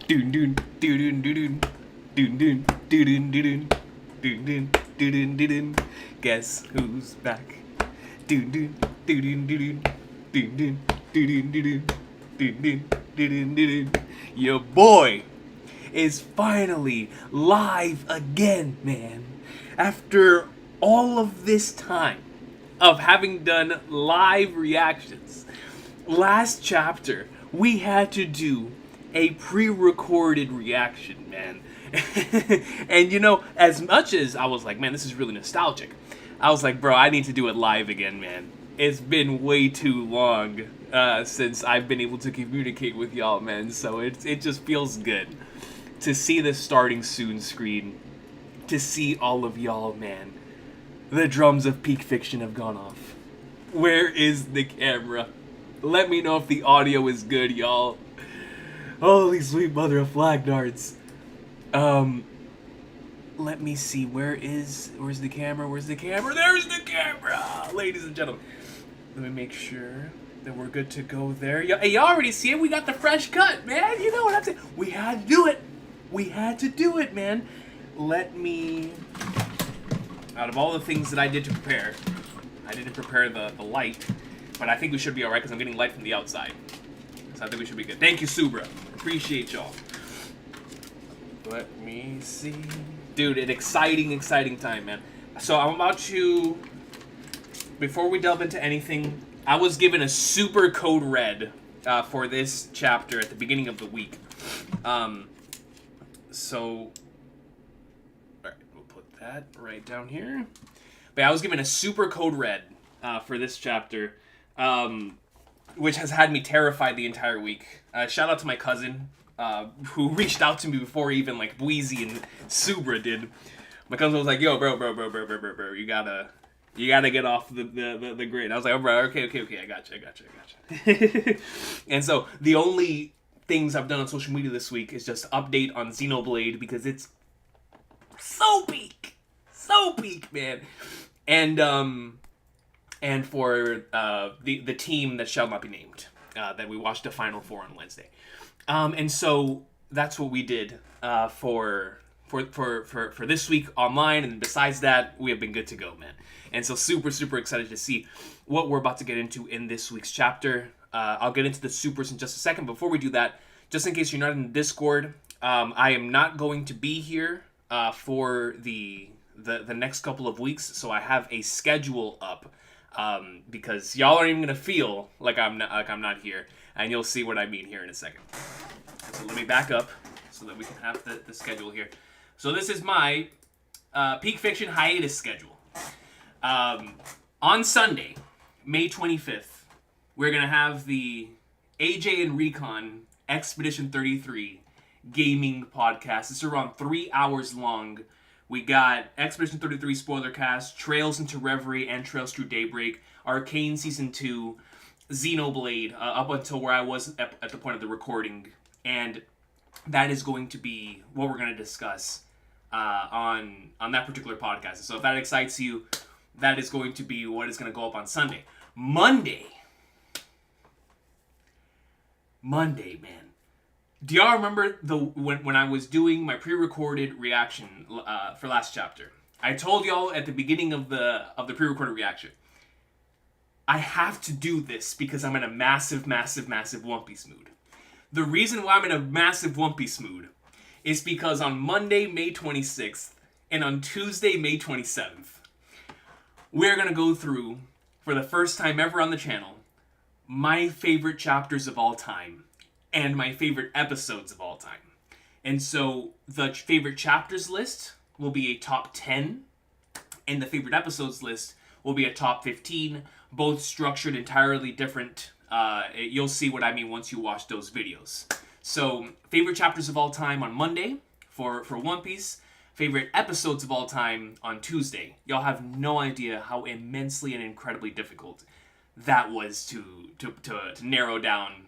Doon doon doon doon doon doon doon doon doon doon doon doon doon. Guess who's back? Doon doon doon doon doon doon doon doon doon doon doon. Your boy is finally live again, man. After all of this time of having done live reactions, last chapter we had to do a pre-recorded reaction, man. And you know, as much as I was like, man, this is really nostalgic, I was like, bro, I need to do it live again, man. It's been way too long since I've been able to communicate with y'all, man. So it just feels good to see the starting soon screen, to see all of y'all, man. The drums of peak fiction have gone off. Where is the camera? Let me know if the audio is good, y'all. Holy sweet mother of flag darts. Let me see. Where's the camera? Where's the camera? There's the camera, ladies and gentlemen. Let me make sure that we're good to go there. Hey, y'all already see it. We got the fresh cut, man. You know what I'm saying? We had to do it. We had to do it, man. Let me... Out of all the things that I did to prepare, I didn't prepare the light, but I think we should be alright because I'm getting light from the outside. So I think we should be good. Thank you, Subra. Appreciate y'all. Let me see. Dude, an exciting time, man. So I'm about to... Before we delve into anything, I was given a super code red for this chapter at the beginning of the week. So... Alright, we'll put that right down here. But yeah, I was given a super code red for this chapter, which has had me terrified the entire week. Shout out to my cousin, who reached out to me before even like Bweezy and Subra did. My cousin was like, "Yo, bro, you gotta get off the grid." I was like, "Oh, bro, okay, I got you." And so the only things I've done on social media this week is just update on Xenoblade because it's so peak, man. And for the team that shall not be named, that we watched the Final Four on Wednesday. And so that's what we did for this week online, and besides that, we have been good to go, man. And so super excited to see what we're about to get into in this week's chapter. I'll get into the supers in just a second. Before we do that, just in case you're not in the Discord, I am not going to be here for the next couple of weeks, so I have a schedule up because y'all aren't even gonna feel like I'm not here, and you'll see what I mean here in a second. So let me back up so that we can have the schedule here. So this is my Peak Fiction hiatus schedule. On Sunday, May 25th, we're gonna have the AJ and Recon Expedition 33 gaming podcast. It's around 3 hours long. We got Expedition 33 spoiler cast, Trails into Reverie and Trails Through Daybreak, Arcane Season 2, Xenoblade, up until where I was at the point of the recording. And that is going to be what we're going to discuss on that particular podcast. So if that excites you, that is going to be what is going to go up on Sunday. Monday, man. Do y'all remember when I was doing my pre-recorded reaction for last chapter? I told y'all at the beginning of the pre-recorded reaction, I have to do this because I'm in a massive One Piece mood. The reason why I'm in a massive One Piece mood is because on Monday, May 26th, and on Tuesday, May 27th, we're going to go through, for the first time ever on the channel, my favorite chapters of all time and my favorite episodes of all time. And so the favorite chapters list will be a top 10, and the favorite episodes list will be a top 15, both structured entirely different. You'll see what I mean once you watch those videos. So, favorite chapters of all time on Monday for One Piece. Favorite episodes of all time on Tuesday. Y'all have no idea how immensely and incredibly difficult that was to narrow down.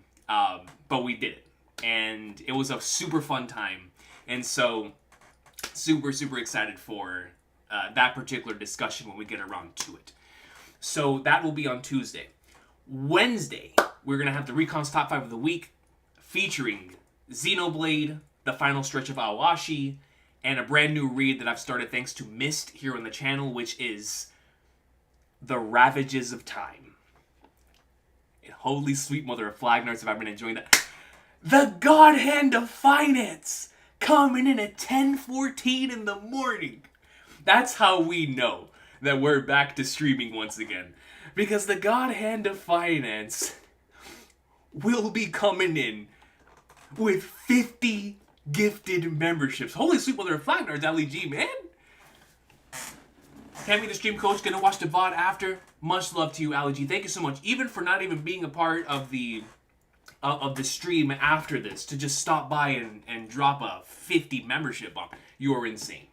But we did it. And it was a super fun time. And so, super excited for that particular discussion when we get around to it. So, that will be on Tuesday. Wednesday, we're going to have the Recon's Top 5 of the Week, featuring Xenoblade, the final stretch of Awashi, and a brand new read that I've started thanks to Mist here on the channel, which is The Ravages of Time. And holy sweet mother of Flagnards, have I been enjoying that. The God Hand of Finance coming in at 10:14 in the morning. That's how we know that we're back to streaming once again. Because the God Hand of Finance will be coming in with 50 gifted memberships. Holy sweet mother of Flagnards, LEG, man. Can't be the stream coach, gonna watch the VOD after. Much love to you, LEG. Thank you so much. Even for not even being a part of the stream after this, to just stop by and drop a 50 membership bump. You are insane.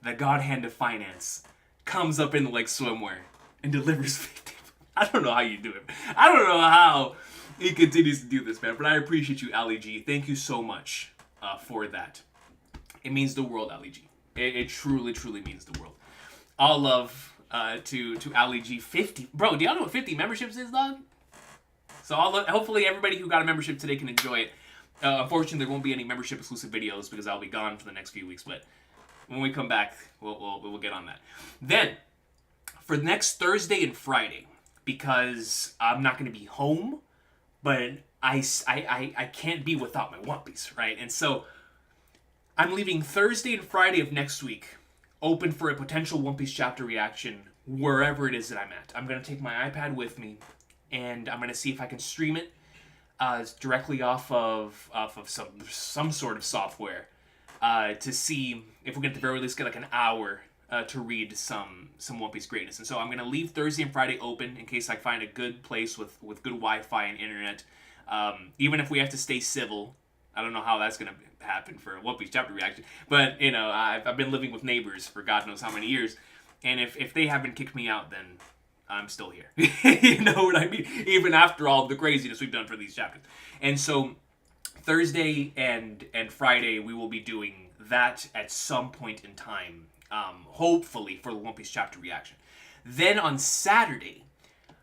The God Hand of Finance comes up in like swimwear and delivers 50. I don't know how you do it. I don't know how he continues to do this, man. But I appreciate you, LEG. Thank you so much for that. It means the world, LEG. It truly, truly means the world. All love to LEG. 50. Bro, do y'all know what 50 memberships is, dog? So hopefully everybody who got a membership today can enjoy it. Unfortunately, there won't be any membership exclusive videos because I'll be gone for the next few weeks. But when we come back, we'll get on that. Then, for next Thursday and Friday, because I'm not going to be home, but I can't be without my One Piece, right? And so I'm leaving Thursday and Friday of next week open for a potential One Piece chapter reaction wherever it is that I'm at. I'm going to take my iPad with me, and I'm going to see if I can stream it directly off of some sort of software to see if we can at the very least get like an hour to read some One Piece greatness. And so I'm going to leave Thursday and Friday open in case I find a good place with good Wi-Fi and internet. Even if we have to stay civil. I don't know how that's going to happen for a One Piece chapter reaction. But, you know, I've been living with neighbors for God knows how many years. And if they haven't kicked me out, then I'm still here. You know what I mean? Even after all the craziness we've done for these chapters. And so Thursday and Friday, we will be doing that at some point in time. Hopefully for the One Piece chapter reaction. Then on Saturday,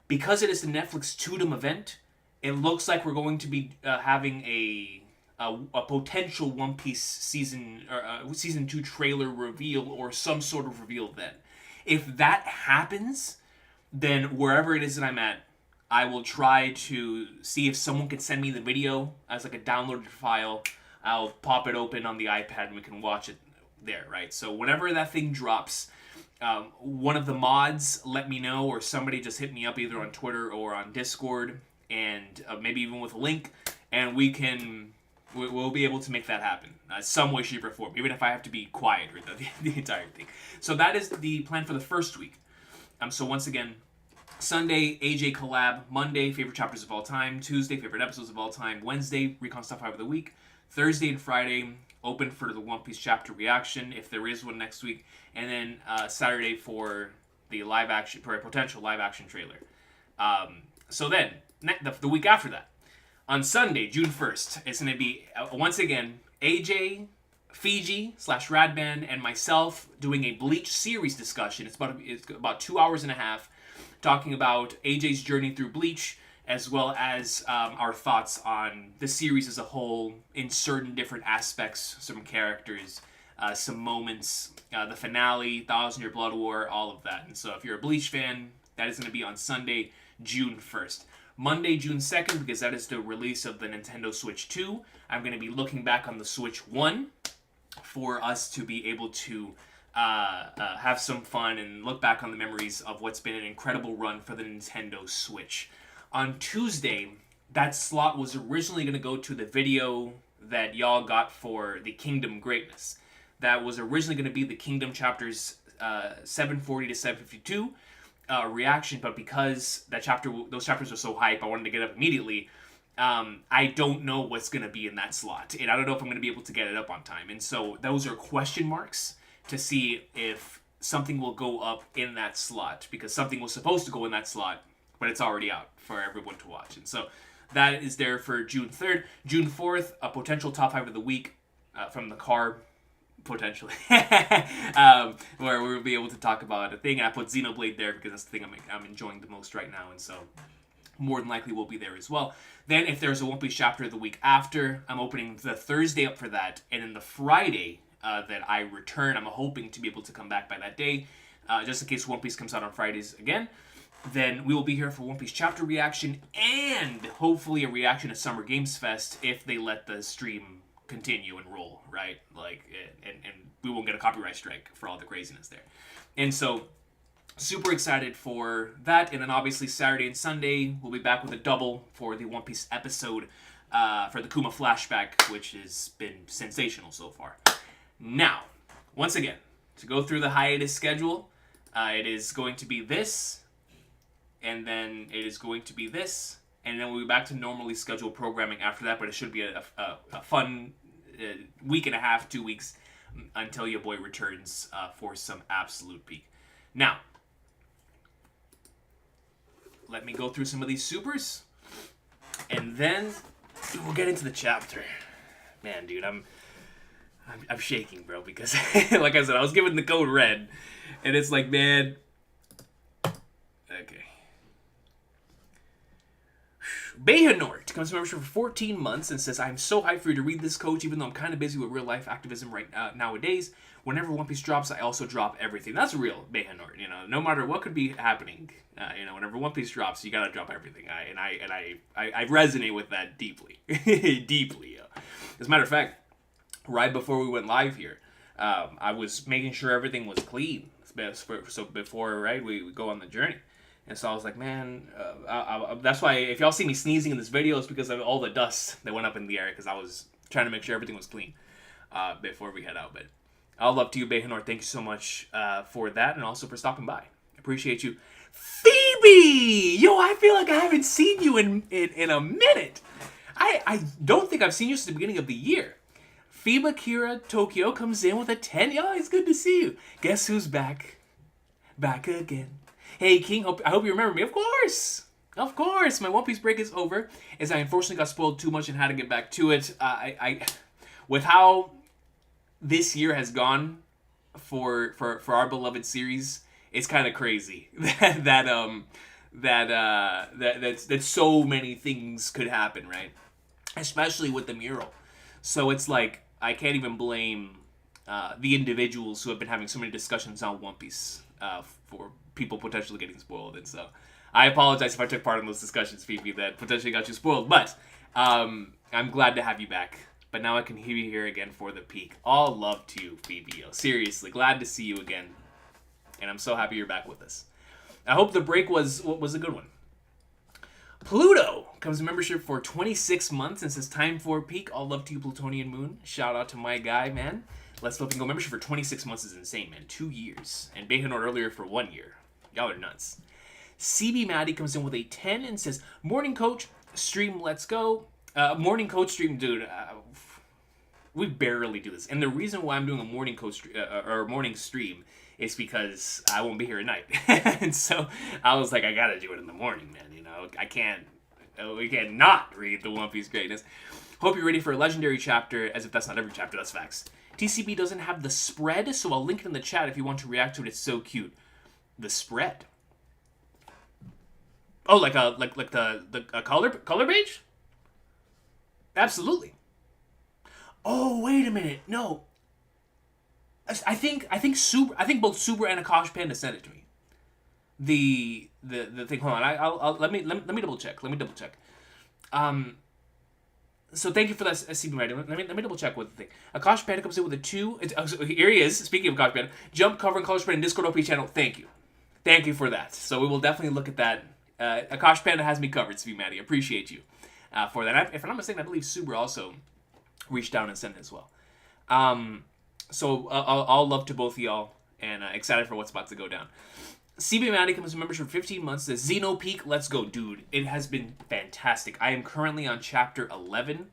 because it is the Netflix Tudum event, it looks like we're going to be having a potential One Piece season 2 trailer reveal or some sort of reveal then. If that happens, then wherever it is that I'm at, I will try to see if someone can send me the video as like a downloaded file. I'll pop it open on the iPad and we can watch it there, right? So whenever that thing drops, one of the mods let me know, or somebody just hit me up either on Twitter or on Discord, and maybe even with a link, and we'll be able to make that happen some way, shape, or form, even if I have to be quiet for the entire thing. So that is the plan for the first week. So once again, Sunday, AJ collab. Monday, favorite chapters of all time. Tuesday, favorite episodes of all time. Wednesday, Recon Stuff 5 of the week. Thursday and Friday, open for the One Piece chapter reaction, if there is one next week. And then Saturday for the live action, for a potential live action trailer. So then, the week after that, on Sunday, June 1st, it's going to be, once again, AJ, Fiji / Radman, and myself doing a Bleach series discussion. It's about 2 hours and a half, talking about AJ's journey through Bleach, as well as our thoughts on the series as a whole in certain different aspects, some characters, some moments, the finale, Thousand Year Blood War, all of that. And so if you're a Bleach fan, that is going to be on Sunday, June 1st. Monday, June 2nd, because that is the release of the Nintendo Switch 2. I'm going to be looking back on the Switch 1 for us to be able to have some fun and look back on the memories of what's been an incredible run for the Nintendo Switch. On Tuesday, that slot was originally going to go to the video that y'all got for the Kingdom Greatness. That was originally going to be the Kingdom chapters 740 to 752 reaction, but because those chapters are so hype, I wanted to get up immediately. I don't know what's going to be in that slot, and I don't know if I'm going to be able to get it up on time. And so those are question marks to see if something will go up in that slot, because something was supposed to go in that slot, but it's already out for everyone to watch. And so that is there for June 3rd. June 4th, a potential top 5 of the week from the car, potentially, where we'll be able to talk about a thing. I put Xenoblade there because that's the thing I'm enjoying the most right now. And so more than likely will be there as well. Then if there's a One Piece chapter the week after, I'm opening the Thursday up for that, and then the Friday that I return, I'm hoping to be able to come back by that day, just in case One Piece comes out on Fridays again. Then we will be here for One Piece chapter reaction, and hopefully a reaction to Summer Games Fest if they let the stream continue and roll, right? Like, and we won't get a copyright strike for all the craziness there. And so, super excited for that. And then obviously Saturday and Sunday, we'll be back with a double for the One Piece episode for the Kuma flashback, which has been sensational so far. Now, once again, to go through the hiatus schedule, it is going to be this, and then it is going to be this, and then we'll be back to normally scheduled programming after that, but it should be a fun week and a half, 2 weeks, until your boy returns for some absolute peak. Now, let me go through some of these supers, and then we'll get into the chapter. Man, dude, I'm shaking, bro, because like I said, I was given the code red, and it's like, man, okay. Behanort comes to membership for 14 months and says, I'm so hyped for you to read this, coach, even though I'm kind of busy with real life activism right nowadays. Whenever One Piece drops, I also drop everything. That's real, Behanort. You know, no matter what could be happening, whenever One Piece drops, you gotta drop everything. I resonate with that deeply, deeply. As a matter of fact, right before we went live here, I was making sure everything was clean. So before, right, we go on the journey. And so I was like, man, that's why if y'all see me sneezing in this video, it's because of all the dust that went up in the air, because I was trying to make sure everything was clean before we head out. But all love to you, Behanor. Thank you so much for that, and also for stopping by. Appreciate you. Phoebe! Yo, I feel like I haven't seen you in a minute. I don't think I've seen you since the beginning of the year. Phoebe Kira Tokyo comes in with a 10. Yo, it's good to see you. Guess who's back? Back again. Hey, King, I hope you remember me. Of course. Of course. My One Piece break is over, as I unfortunately got spoiled too much and had to get back to it. With how this year has gone for our beloved series, it's kind of crazy that so many things could happen, right? Especially with the mural. So it's like, I can't even blame the individuals who have been having so many discussions on One Piece for people potentially getting spoiled. And so I apologize if I took part in those discussions, Phoebe, that potentially got you spoiled. But I'm glad to have you back. But now I can hear you here again for the peak. All love to you, Phoebe. Seriously, glad to see you again. And I'm so happy you're back with us. I hope the break was a good one. Pluto comes to membership for 26 months and says, time for peak. All love to you, Plutonian Moon. Shout out to my guy, man. Let's Flip and Go membership for 26 months is insane, man. 2 years. And Behanor earlier for 1 year. Y'all are nuts. CB Maddie comes in with a 10 and says, morning coach, stream, let's go. Morning coach stream, dude. We barely do this. And the reason why I'm doing a morning coach or morning stream is because I won't be here at night. And so I was like, I gotta do it in the morning, man. You know, we can't not read the One Piece greatness. Hope you're ready for a legendary chapter, as if that's not every chapter, that's facts. TCB doesn't have the spread, so I'll link it in the chat if you want to react to it. It's so cute. The spread. Oh, like the color page? Absolutely. Oh, wait a minute. No. I think both Super and Akash Panda sent it to me. The thing. Hold on. Let me double check. So thank you for that, CB Mario. Let me double check with the thing. Akash Panda comes in with a 2. So here he is. Speaking of Akash Panda, jump cover and Akash Panda Discord OP channel. Thank you for that. So we will definitely look at that. Akash Panda has me covered, CB Maddie. Appreciate you for that. If I'm not mistaken, I believe Super also reached down and sent it as well. So all love to both of y'all, and excited for what's about to go down. CB Maddie comes to membership for 15 months. Says, Xeno Peak, let's go, dude. It has been fantastic. I am currently on chapter 11.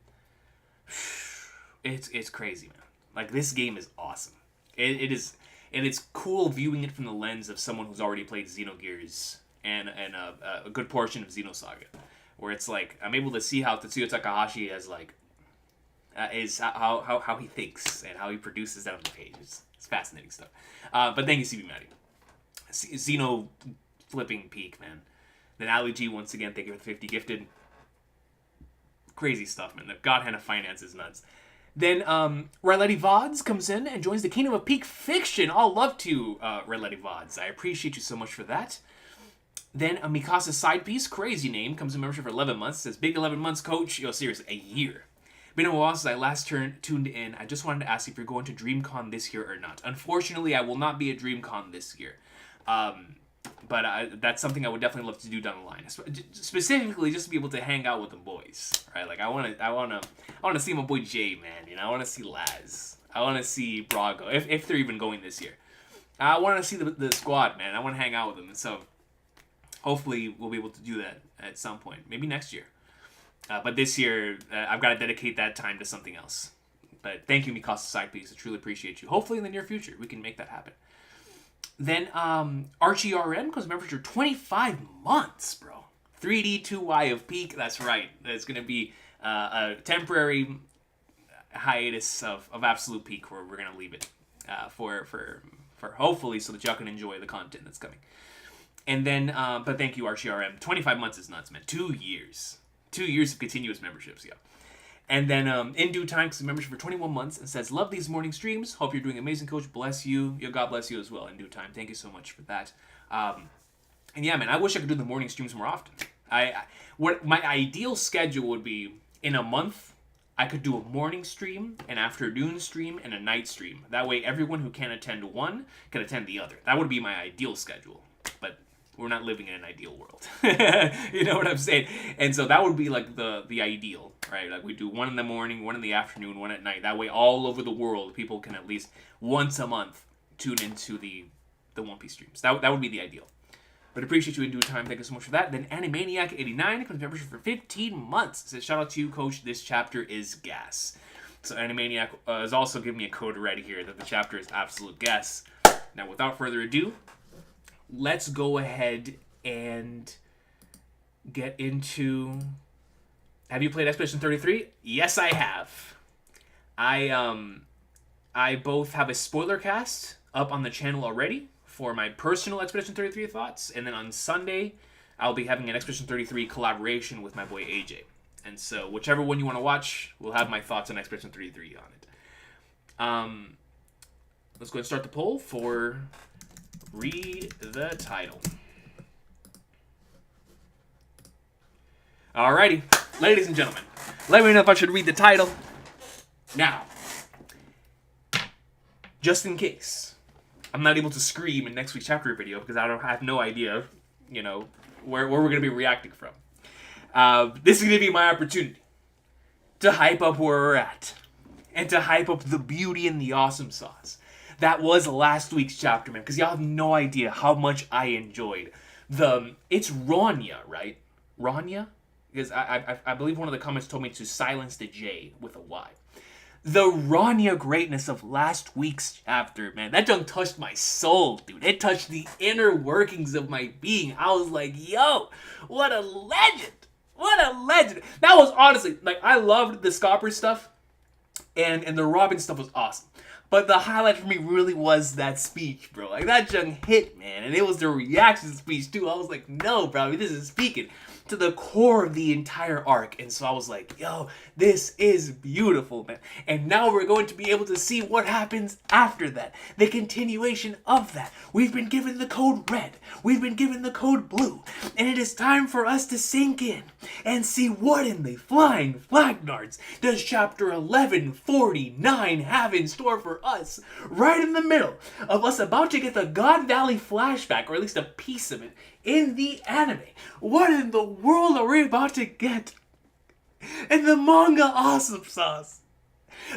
It's crazy, man. Like, this game is awesome. It is, and it's cool viewing it from the lens of someone who's already played Xenogears and a good portion of Xenosaga, where it's like I'm able to see how Tetsuya Takahashi has like is how he thinks and how he produces that on the page. It's fascinating stuff. But thank you, CB Maddie. Xeno flipping peak, man. Then Ali G, once again, thank you for the 50 gifted. Crazy stuff, man. The God Hand of Finance is nuts. Then Rileti Vods comes in and joins the Kingdom of Peak Fiction. All love to Rileti Vods. I appreciate you so much for that. Then a Mikasa Side Piece, crazy name, comes in membership for 11 months. Says, big 11 months, coach. Yo, seriously, a year. Been a while since I last tuned in. I just wanted to ask if you're going to DreamCon this year or not. Unfortunately, I will not be at DreamCon this year. But that's something I would definitely love to do down the line. Specifically, just to be able to hang out with the boys, right? Like I want to see my boy Jay, man. You know, I want to see Laz. I want to see Brago, if they're even going this year. I want to see the squad, man. I want to hang out with them, and so hopefully we'll be able to do that at some point, maybe next year. But this year, I've got to dedicate that time to something else. But thank you, Mikasa Side Piece. I truly appreciate you. Hopefully in the near future, we can make that happen. Then Archie RM goes membership for 25 months, bro. 3D2Y of Peak. That's right. It's going to be a temporary hiatus of Absolute Peak where we're going to leave it for hopefully so that y'all can enjoy the content that's coming. And then, but thank you, Archie RM. 25 months is nuts, man. 2 years. 2 years of continuous memberships, yeah. And then In Due Time, because membership for 21 months, and says, love these morning streams. Hope you're doing amazing, coach. Bless you. Yo, God bless you as well, In Due Time. Thank you so much for that. And yeah, man, I wish I could do the morning streams more often. What my ideal schedule would be, in a month, I could do a morning stream, an afternoon stream, and a night stream. That way, everyone who can attend one can attend the other. That would be my ideal schedule. But we're not living in an ideal world. You know what I'm saying? And so that would be like the ideal, right? Like we do one in the morning, one in the afternoon, one at night. That way all over the world, people can at least once a month tune into the One Piece streams. That would be the ideal. But appreciate you In Due Time. Thank you so much for that. Then Animaniac89 comes membership for 15 months. It says, shout out to you, coach. This chapter is gas. So Animaniac is also giving me a code right here that the chapter is absolute gas. Now, without further ado, let's go ahead and get into... Have you played Expedition 33? Yes, I have. I both have a spoiler cast up on the channel already for my personal Expedition 33 thoughts, and then on Sunday, I'll be having an Expedition 33 collaboration with my boy AJ. And so, whichever one you want to watch, we'll have my thoughts on Expedition 33 on it. Let's go ahead and start the poll for... Read the title. Alrighty, ladies and gentlemen, let me know if I should read the title. Now, just in case I'm not able to scream in next week's chapter video because I have no idea, you know, where we're going to be reacting from. This is going to be my opportunity to hype up where we're at and to hype up the beauty and the awesome sauce that was last week's chapter, man, because y'all have no idea how much I enjoyed it's Rania, right? Rania? Because I believe one of the comments told me to silence the J with a Y. The Rania greatness of last week's chapter, man, that junk touched my soul, dude. It touched the inner workings of my being. I was like, yo, what a legend. What a legend. That was honestly, like, I loved the Scopper stuff, and the Robin stuff was awesome. But the highlight for me really was that speech, bro. Like, that junk hit, man. And it was the reaction speech, too. I was like, no, bro, this is speaking to the core of the entire arc. And so I was like, yo, this is beautiful, man. And now we're going to be able to see what happens after that. The continuation of that. We've been given the code red. We've been given the code blue. And it is time for us to sink in and see what in the flying flagnards does chapter 1149 have in store for us. Right in the middle of us about to get the God Valley flashback, or at least a piece of it, in the anime. What in the world are we about to get? And the manga awesome sauce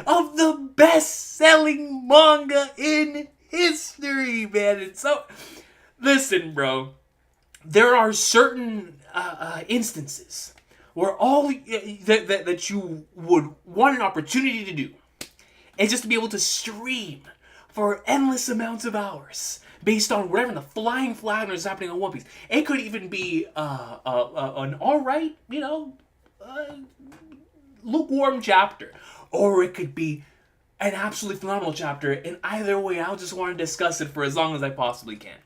of the best-selling manga in history, man. And so, listen, bro. There are certain instances where all that you would want an opportunity to do is just to be able to stream for endless amounts of hours based on whatever the flying flag is happening on One Piece. It could even be an alright, you know, lukewarm chapter. Or it could be an absolutely phenomenal chapter. And either way, I'll just want to discuss it for as long as I possibly can.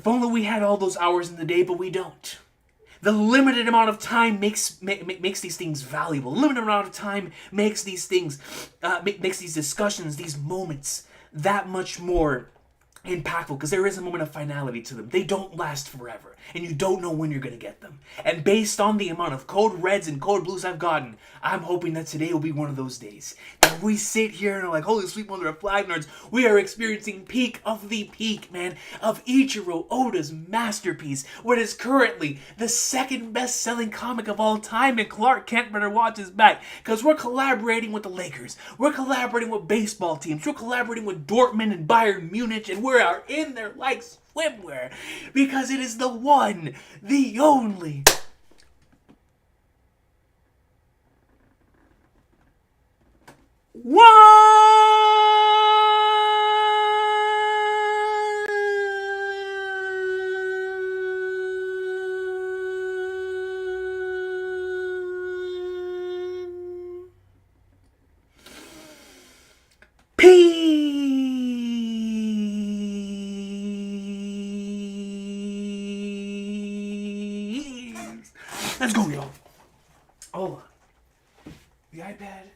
If only we had all those hours in the day, but we don't. The limited amount of time makes these things valuable. Limited amount of time makes these things, makes these discussions, these moments, that much more impactful, because there is a moment of finality to them. They don't last forever, and you don't know when you're going to get them. And based on the amount of code reds and code blues I've gotten, I'm hoping that today will be one of those days. That we sit here and are like, holy sweet mother of flag nerds, we are experiencing peak of the peak, man, of Ichiro Oda's masterpiece, what is currently the second best-selling comic of all time, and Clark Kent better watch his back, because we're collaborating with the Lakers, we're collaborating with baseball teams, we're collaborating with Dortmund and Bayern Munich, and we are in there like swimwear, because it is the one, the only Peace. Let's go, y'all. Hold on. The iPad.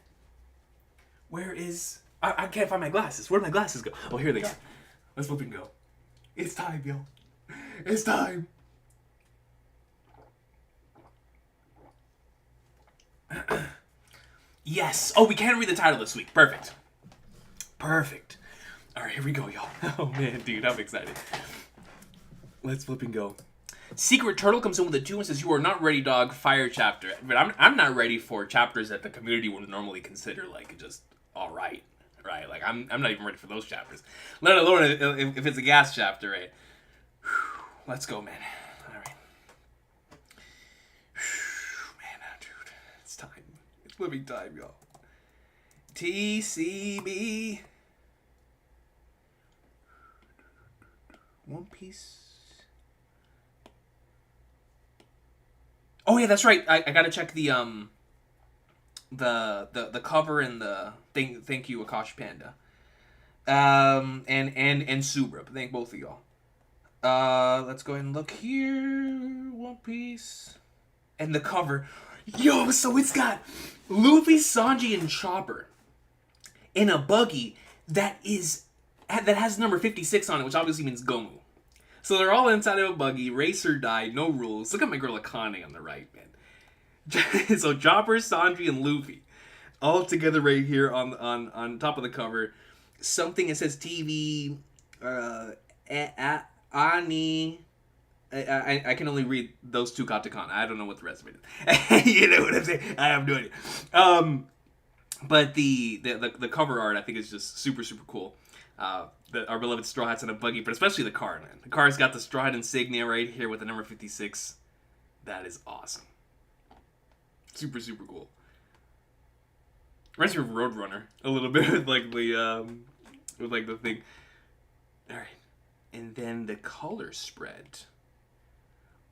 Where is... I can't find my glasses. Where'd my glasses go? Oh, here they are. Let's flip and go. It's time, yo. It's time. Yes. Oh, we can read the title this week. Perfect. Perfect. All right, here we go, y'all. Oh, man, dude, I'm excited. Let's flip and go. Secret Turtle comes in with a 2 and says, "You are not ready, dog. Fire chapter." But I'm not ready for chapters that the community would normally consider, like, just all right. Right? Like, I'm not even ready for those chapters. Let alone if it's a gas chapter, right? Whew. Let's go, man. All right. Whew, man, dude. It's time. It's living time, y'all. TCB. One Piece. Oh yeah, that's right. I gotta check the cover and the thank you Akash Panda. And Subrub. Thank both of y'all. Let's go ahead and look here. One Piece. And the cover. Yo, so it's got Luffy, Sanji, and Chopper in a buggy that has number 56 on it, which obviously means Gomu. So they're all inside of a buggy, race or die, no rules. Look at my girl Akane on the right, man. So Chopper, Sanji, and Luffy all together right here on top of the cover. Something that says TV, Ani. I can only read those two katakana. I don't know what the rest of it is. You know what I'm saying? I have no idea. But the cover art I think is just super, super cool. Our beloved Straw Hat's in a buggy, but especially the car, man. The car's got the Straw Hat insignia right here with the number 56. That is awesome. Super, super cool. Reminds me of Roadrunner a little bit with like the thing. All right, and then the color spread.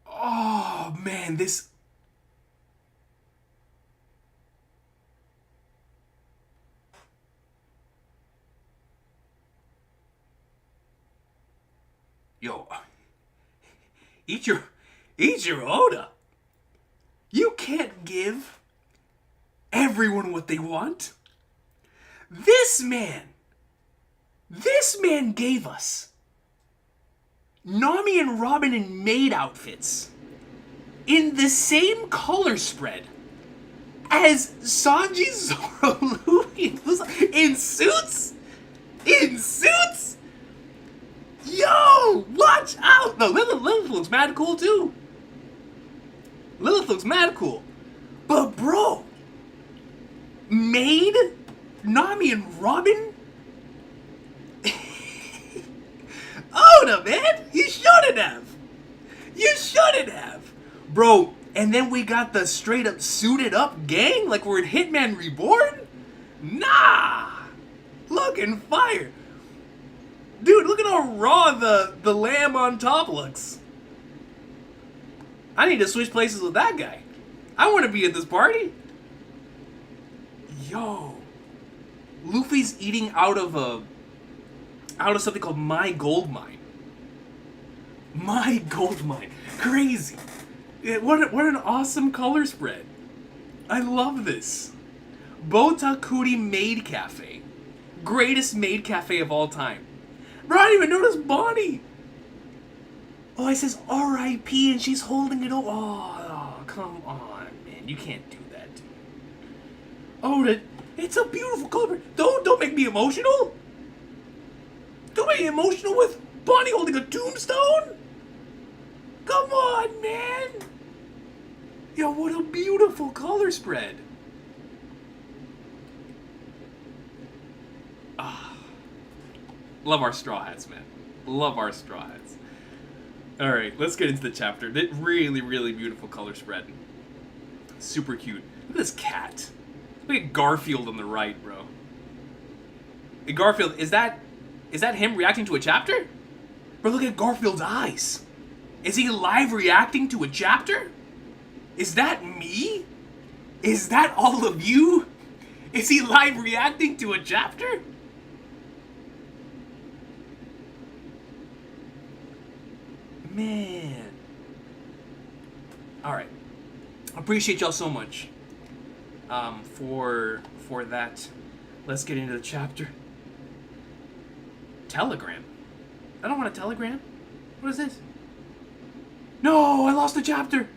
Oh man, this. Yo, Ichiro Oda, you can't give everyone what they want. This man gave us Nami and Robin in maid outfits in the same color spread as Sanji, Zoro, Luffy, in suits? In suits? Yo, watch out! No, Lilith looks mad cool too. Lilith looks mad cool. But bro, maid, Nami and Robin? Oda, man! You shouldn't have! You shouldn't have! Bro, and then we got the straight up suited up gang like we're in Hitman Reborn? Nah! Looking fire! Dude, look at how raw the lamb on top looks. I need to switch places with that guy. I want to be at this party. Yo. Luffy's eating out of something called My Gold Mine. My gold mine. Crazy. What an awesome color spread. I love this. Botakuri Maid Cafe. Greatest maid cafe of all time. Bro, I didn't even notice Bonnie. Oh, it says R.I.P. and she's holding it over. Oh, come on, man. You can't do that. Oh, it's a beautiful color. Don't make me emotional. Don't make me emotional with Bonnie holding a tombstone. Come on, man. Yo, what a beautiful color spread. Ah, love our straw hats, man. Love our straw hats. All right, let's get into the chapter. Really, really beautiful color spread. Super cute. Look at this cat. Look at Garfield on the right, bro. Hey, Garfield, is that him reacting to a chapter? Bro, look at Garfield's eyes. Is he live reacting to a chapter? Is that me? Is that all of you? Is he live reacting to a chapter? Man. Alright. Appreciate y'all so much. For that. Let's get into the chapter. Telegram? I don't want a telegram. What is this? No, I lost the chapter.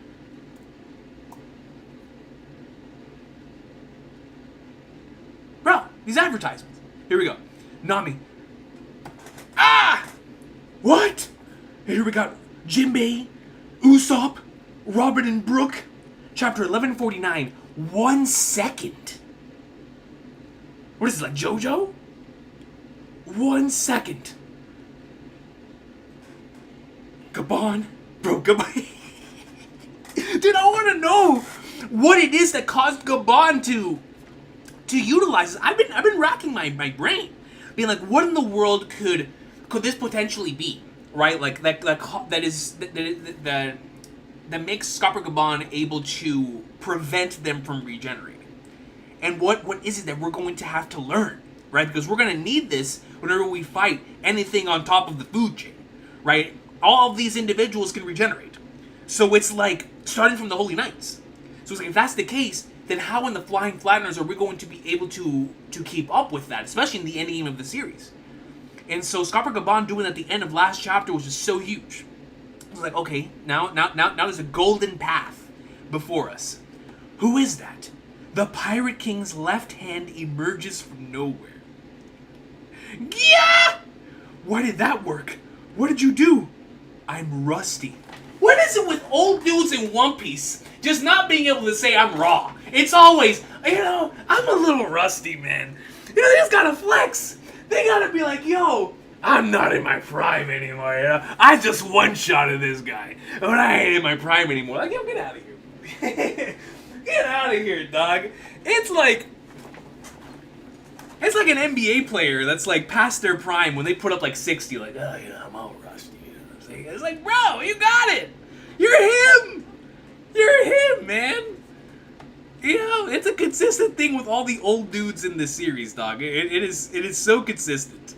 Bro, these advertisements. Here we go. Nami. Ah! What? Here we got Jinbei, Usopp, Robert and Brooke. Chapter 1149. 1 second. What is this, like JoJo? 1 second. Gaban. Bro, Gaban. Dude, I want to know what it is that caused Gaban to utilize this. I've been racking my brain, being like, what in the world could this potentially be, right? Like that makes Scopper Gaban able to prevent them from regenerating. And what is it that we're going to have to learn, right? Because we're going to need this whenever we fight anything on top of the food chain, right? All of these individuals can regenerate. So it's like starting from the Holy Knights. So it's like, if that's the case, then how in the Flying Flatliners are we going to be able to keep up with that, especially in the endgame of the series? And so Scopper Gaban doing at the end of last chapter was just so huge. It was like, okay, now there's a golden path before us. Who is that? The Pirate King's left hand emerges from nowhere. Yeah! Why did that work? What did you do? I'm rusty. What is it with old dudes in One Piece just not being able to say I'm raw? It's always, I'm a little rusty, man. They just gotta flex. They gotta be like, yo, I'm not in my prime anymore, I just one-shotted this guy. But I ain't in my prime anymore. Like, yo, get out of here. Get out of here, dog. It's like an NBA player that's like past their prime when they put up like 60, like, oh, I'm all rusty. You know what I'm saying? It's like, bro, you got it. You're him. You're him, man. It's a consistent thing with all the old dudes in this series, dog. It is so consistent.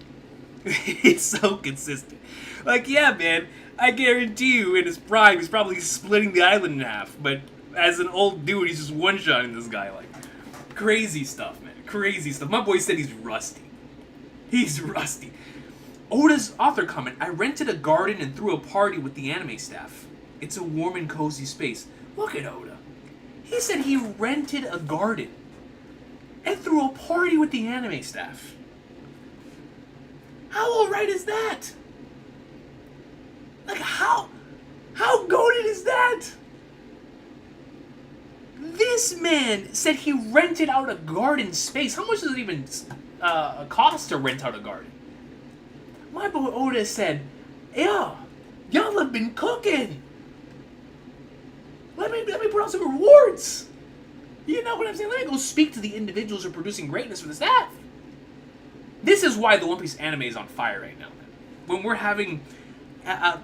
It's so consistent. Like, yeah, man, I guarantee you in his prime, he's probably splitting the island in half, but as an old dude, he's just one-shotting this guy, like, crazy stuff, man. Crazy stuff. My boy said he's rusty. He's rusty. Oda's author comment, I rented a garden and threw a party with the anime staff. It's a warm and cozy space. Look at Oda. He said he rented a garden and threw a party with the anime staff. How alright is that? Like, how goated is that? This man said he rented out a garden space. How much does it even cost to rent out a garden? My boy Oda said, yeah, y'all have been cooking. Let me put out some rewards. You know what I'm saying? Let me go speak to the individuals who are producing greatness for the staff. This is why the One Piece anime is on fire right now, man. When we're having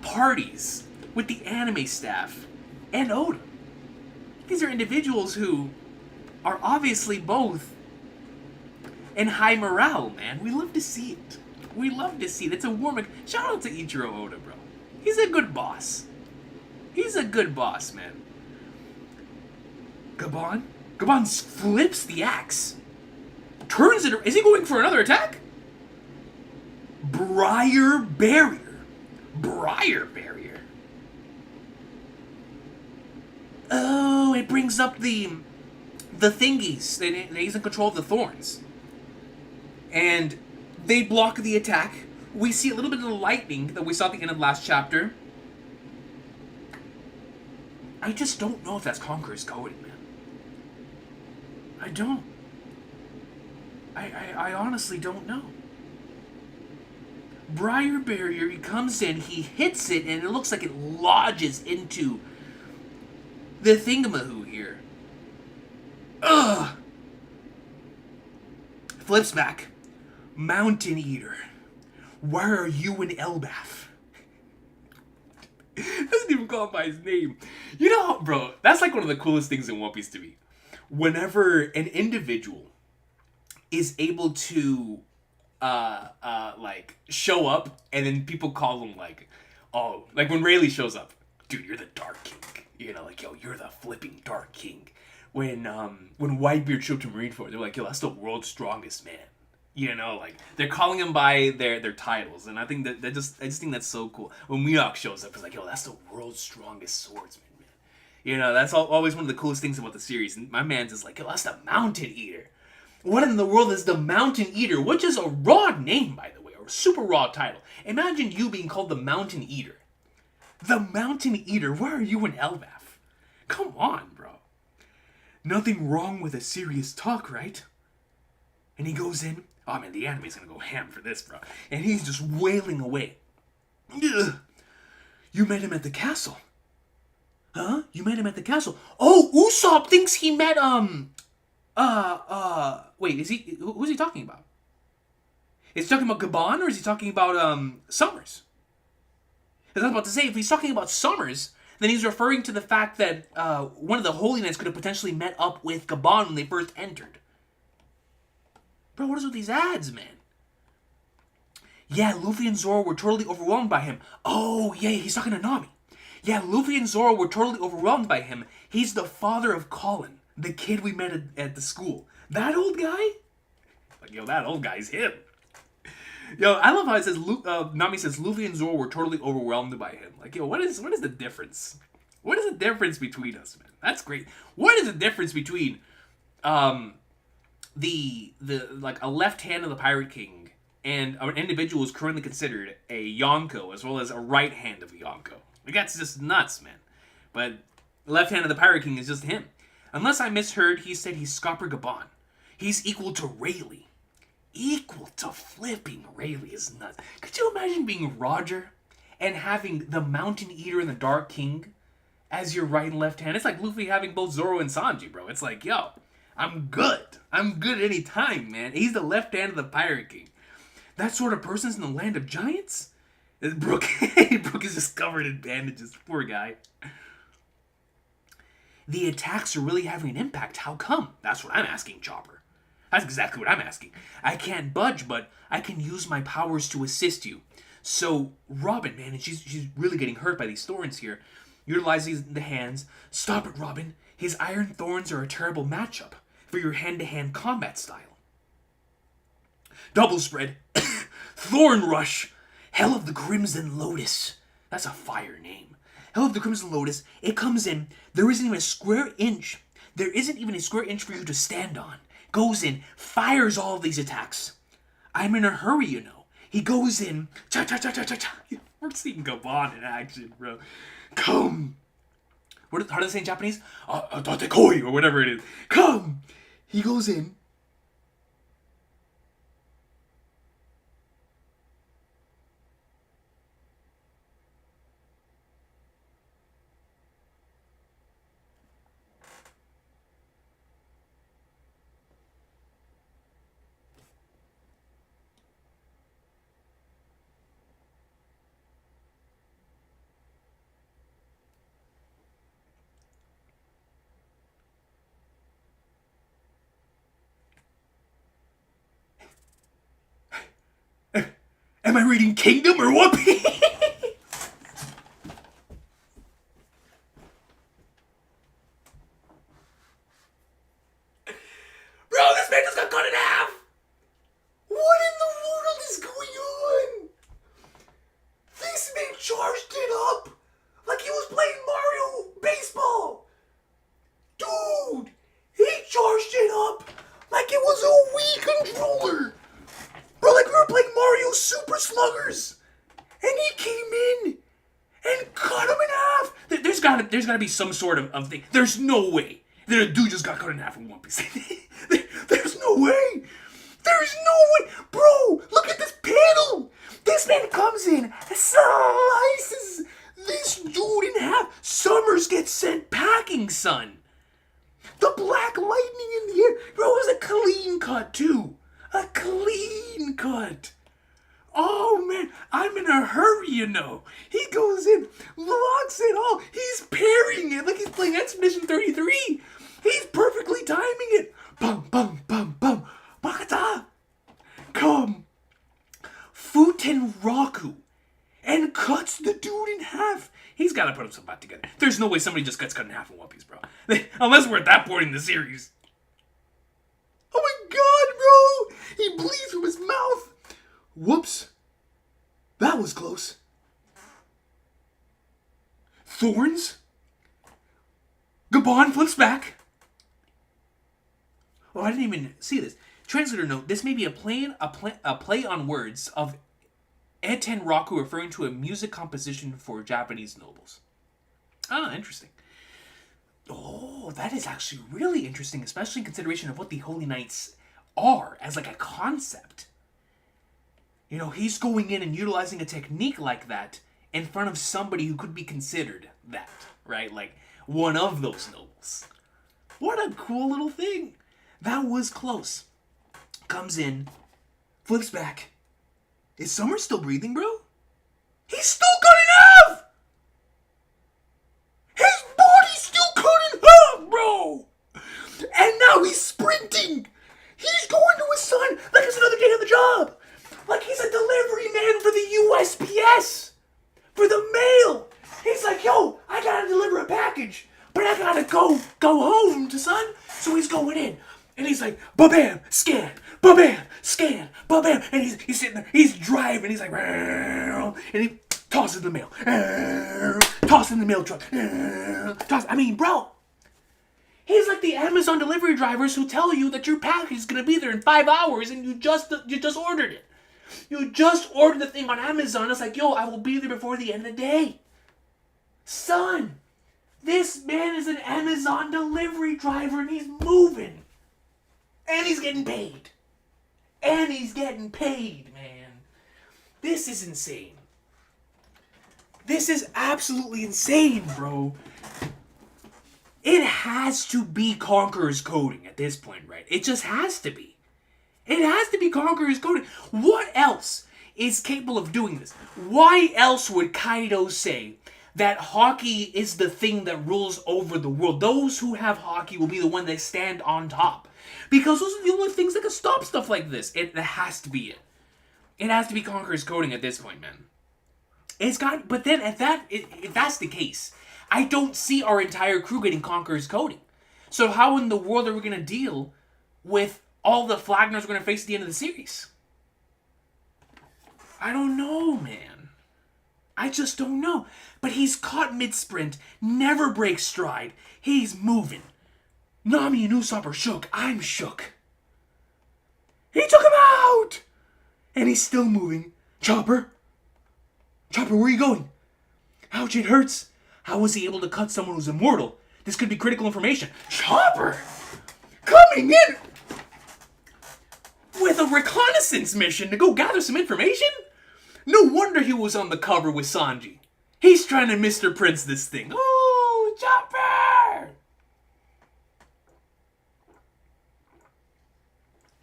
parties with the anime staff and Oda. These are individuals who are obviously both in high morale, man. We love to see it. We love to see it. It's a warm... Shout out to Ichiro Oda, bro. He's a good boss. He's a good boss, man. Gaban? Gaban flips the axe. Turns it. Is he going for another attack? Briar Barrier. Briar Barrier. Oh, it brings up the thingies. He's in control of the thorns. And they block the attack. We see a little bit of the lightning that we saw at the end of last chapter. I just don't know if that's Conqueror's coding, man. I don't. I honestly don't know. Briar Barrier, he comes in, he hits it, and it looks like it lodges into the thingamahoo here. Ugh! Flips back. Mountain Eater. Where are you in Elbaf? Doesn't even call him by his name. You know, bro, that's like one of the coolest things in One Piece to me. Whenever an individual is able to like show up, and then people call them like, oh, like when Rayleigh shows up, dude, you're the Dark King. You know, like, yo, you're the flipping Dark King. When Whitebeard showed up to Marineford, they're like, yo, that's the world's strongest man. You know, like they're calling him by their titles, and I think I just think that's so cool. When Mihawk shows up, it's like, yo, that's the world's strongest swordsman, man. You know, that's always one of the coolest things about the series. And my man's just like, yo, that's the Mountain Eater. What in the world is the Mountain Eater? Which is a raw name, by the way, or a super raw title. Imagine you being called the Mountain Eater. The Mountain Eater, where are you in Elbaf? Come on, bro. Nothing wrong with a serious talk, right? And he goes in. Oh man, the anime's gonna go ham for this, bro. And he's just wailing away. Ugh. You met him at the castle. Huh? You met him at the castle. Oh, Usopp thinks he met, wait, who's he talking about? Is he talking about Gaban, or is he talking about, Summers? Because I was about to say, if he's talking about Summers, then he's referring to the fact that, one of the Holy Knights could have potentially met up with Gaban when they first entered. Bro, what is with these ads, man? Yeah, Luffy and Zoro were totally overwhelmed by him. Oh, yeah, he's talking to Nami. Yeah, Luffy and Zoro were totally overwhelmed by him. He's the father of Colin, the kid we met at the school. That old guy? Like, yo, that old guy's him. Yo, I love how it says, Nami says, Luffy and Zoro were totally overwhelmed by him. Like, yo, what is the difference? What is the difference between us, man? That's great. What is the difference between, like a left hand of the Pirate King and an individual who's currently considered a Yonko as well as a right hand of a Yonko? Like, that's just nuts, man. But left hand of the Pirate King is just him. Unless I misheard, he said he's Scopper Gaban. He's equal to Rayleigh. Equal to flipping Rayleigh is nuts. Could you imagine being Roger and having the Mountain Eater and the Dark King as your right and left hand? It's like Luffy having both Zoro and Sanji, bro. It's like, yo, I'm good. I'm good any time, man. He's the left hand of the Pirate King. That sort of person's in the land of giants? Brooke is just covered in bandages. Poor guy. The attacks are really having an impact. How come? That's what I'm asking, Chopper. That's exactly what I'm asking. I can't budge, but I can use my powers to assist you. So, Robin, man, and she's really getting hurt by these thorns here. Utilizing the hands. Stop it, Robin. His iron thorns are a terrible matchup for your hand-to-hand combat style. Double spread. Thorn Rush. Hell of the Crimson Lotus. That's a fire name. Hell of the Crimson Lotus. It comes in. There isn't even a square inch. There isn't even a square inch for you to stand on. Goes in. Fires all of these attacks. I'm in a hurry, you know. He goes in. Cha-cha-cha-cha-cha-cha. We're seeing Gaban in action, bro. Come. How do they say in Japanese? Datekoi, or whatever it is. Come. He goes in. Am I reading Kingdom or what? it up like he was playing Mario baseball. Dude, he charged it up like it was a Wii controller. Bro, like we were playing Mario Super Sluggers. And he came in and cut him in half. There's gotta be some sort of thing. There's no way that a dude just got cut in half in One Piece. There's no way. There's no way. Bro, look at this panel. This man comes in, slices this dude in half. Summers gets sent packing, son. The black lightning in the air. Bro, it was a clean cut, too. A clean cut. Oh, man, I'm in a hurry, you know. He goes in, locks it all. He's parrying it like he's playing Expedition 33. He's perfectly timing it. Bum, bum, bum, bum. Bakata. Come. Futenraku. And cuts the dude in half. He's got to put himself back together. There's no way somebody just gets cut in half in One Piece, bro. Unless we're at that point in the series. Oh my god, bro! He bleeds from his mouth. Whoops. That was close. Thorns? Gaban flips back. Oh, I didn't even see this. Translator note, this may be a play on words of Eten Raku referring to a music composition for Japanese nobles. Ah, interesting. Oh, that is actually really interesting, especially in consideration of what the Holy Knights are as like a concept. You know, he's going in and utilizing a technique like that in front of somebody who could be considered that, right? Like one of those nobles. What a cool little thing. That was close. Comes in, flips back. Is Summer still breathing, bro? He's still cut in half! His body's still cut in half, bro! And now he's sprinting! He's going to his son like it's another day on the job! Like he's a delivery man for the USPS! For the mail! He's like, yo, I gotta deliver a package, but I gotta go home to son. So he's going in. And he's like, ba-bam, scan, ba-bam, scan, ba-bam. And he's sitting there, he's driving, he's like, and he tosses the mail. Tossing the mail truck. I mean, bro. He's like the Amazon delivery drivers who tell you that your package is going to be there in 5 hours and you just ordered it. You just ordered the thing on Amazon. It's like, yo, I will be there before the end of the day. Son, this man is an Amazon delivery driver and he's moving. And he's getting paid. And he's getting paid, man. This is insane. This is absolutely insane, bro. It has to be Conqueror's coding at this point, right? It just has to be. It has to be Conqueror's coding. What else is capable of doing this? Why else would Kaido say that hockey is the thing that rules over the world? Those who have hockey will be the one that stand on top. Because those are the only things that can stop stuff like this. It has to be it. It has to be Conqueror's coding at this point, man. But then if that's the case, I don't see our entire crew getting Conqueror's coding. So how in the world are we going to deal with all the Flagners we're going to face at the end of the series? I don't know, man. I just don't know. But he's caught mid-sprint, never breaks stride. He's moving. Nami and Usopp are shook. I'm shook. He took him out! And he's still moving. Chopper? Chopper, where are you going? Ouch, it hurts. How was he able to cut someone who's immortal? This could be critical information. Chopper! Coming in with a reconnaissance mission to go gather some information? No wonder he was on the cover with Sanji. He's trying to Mr. Prince this thing. Oh, Chopper!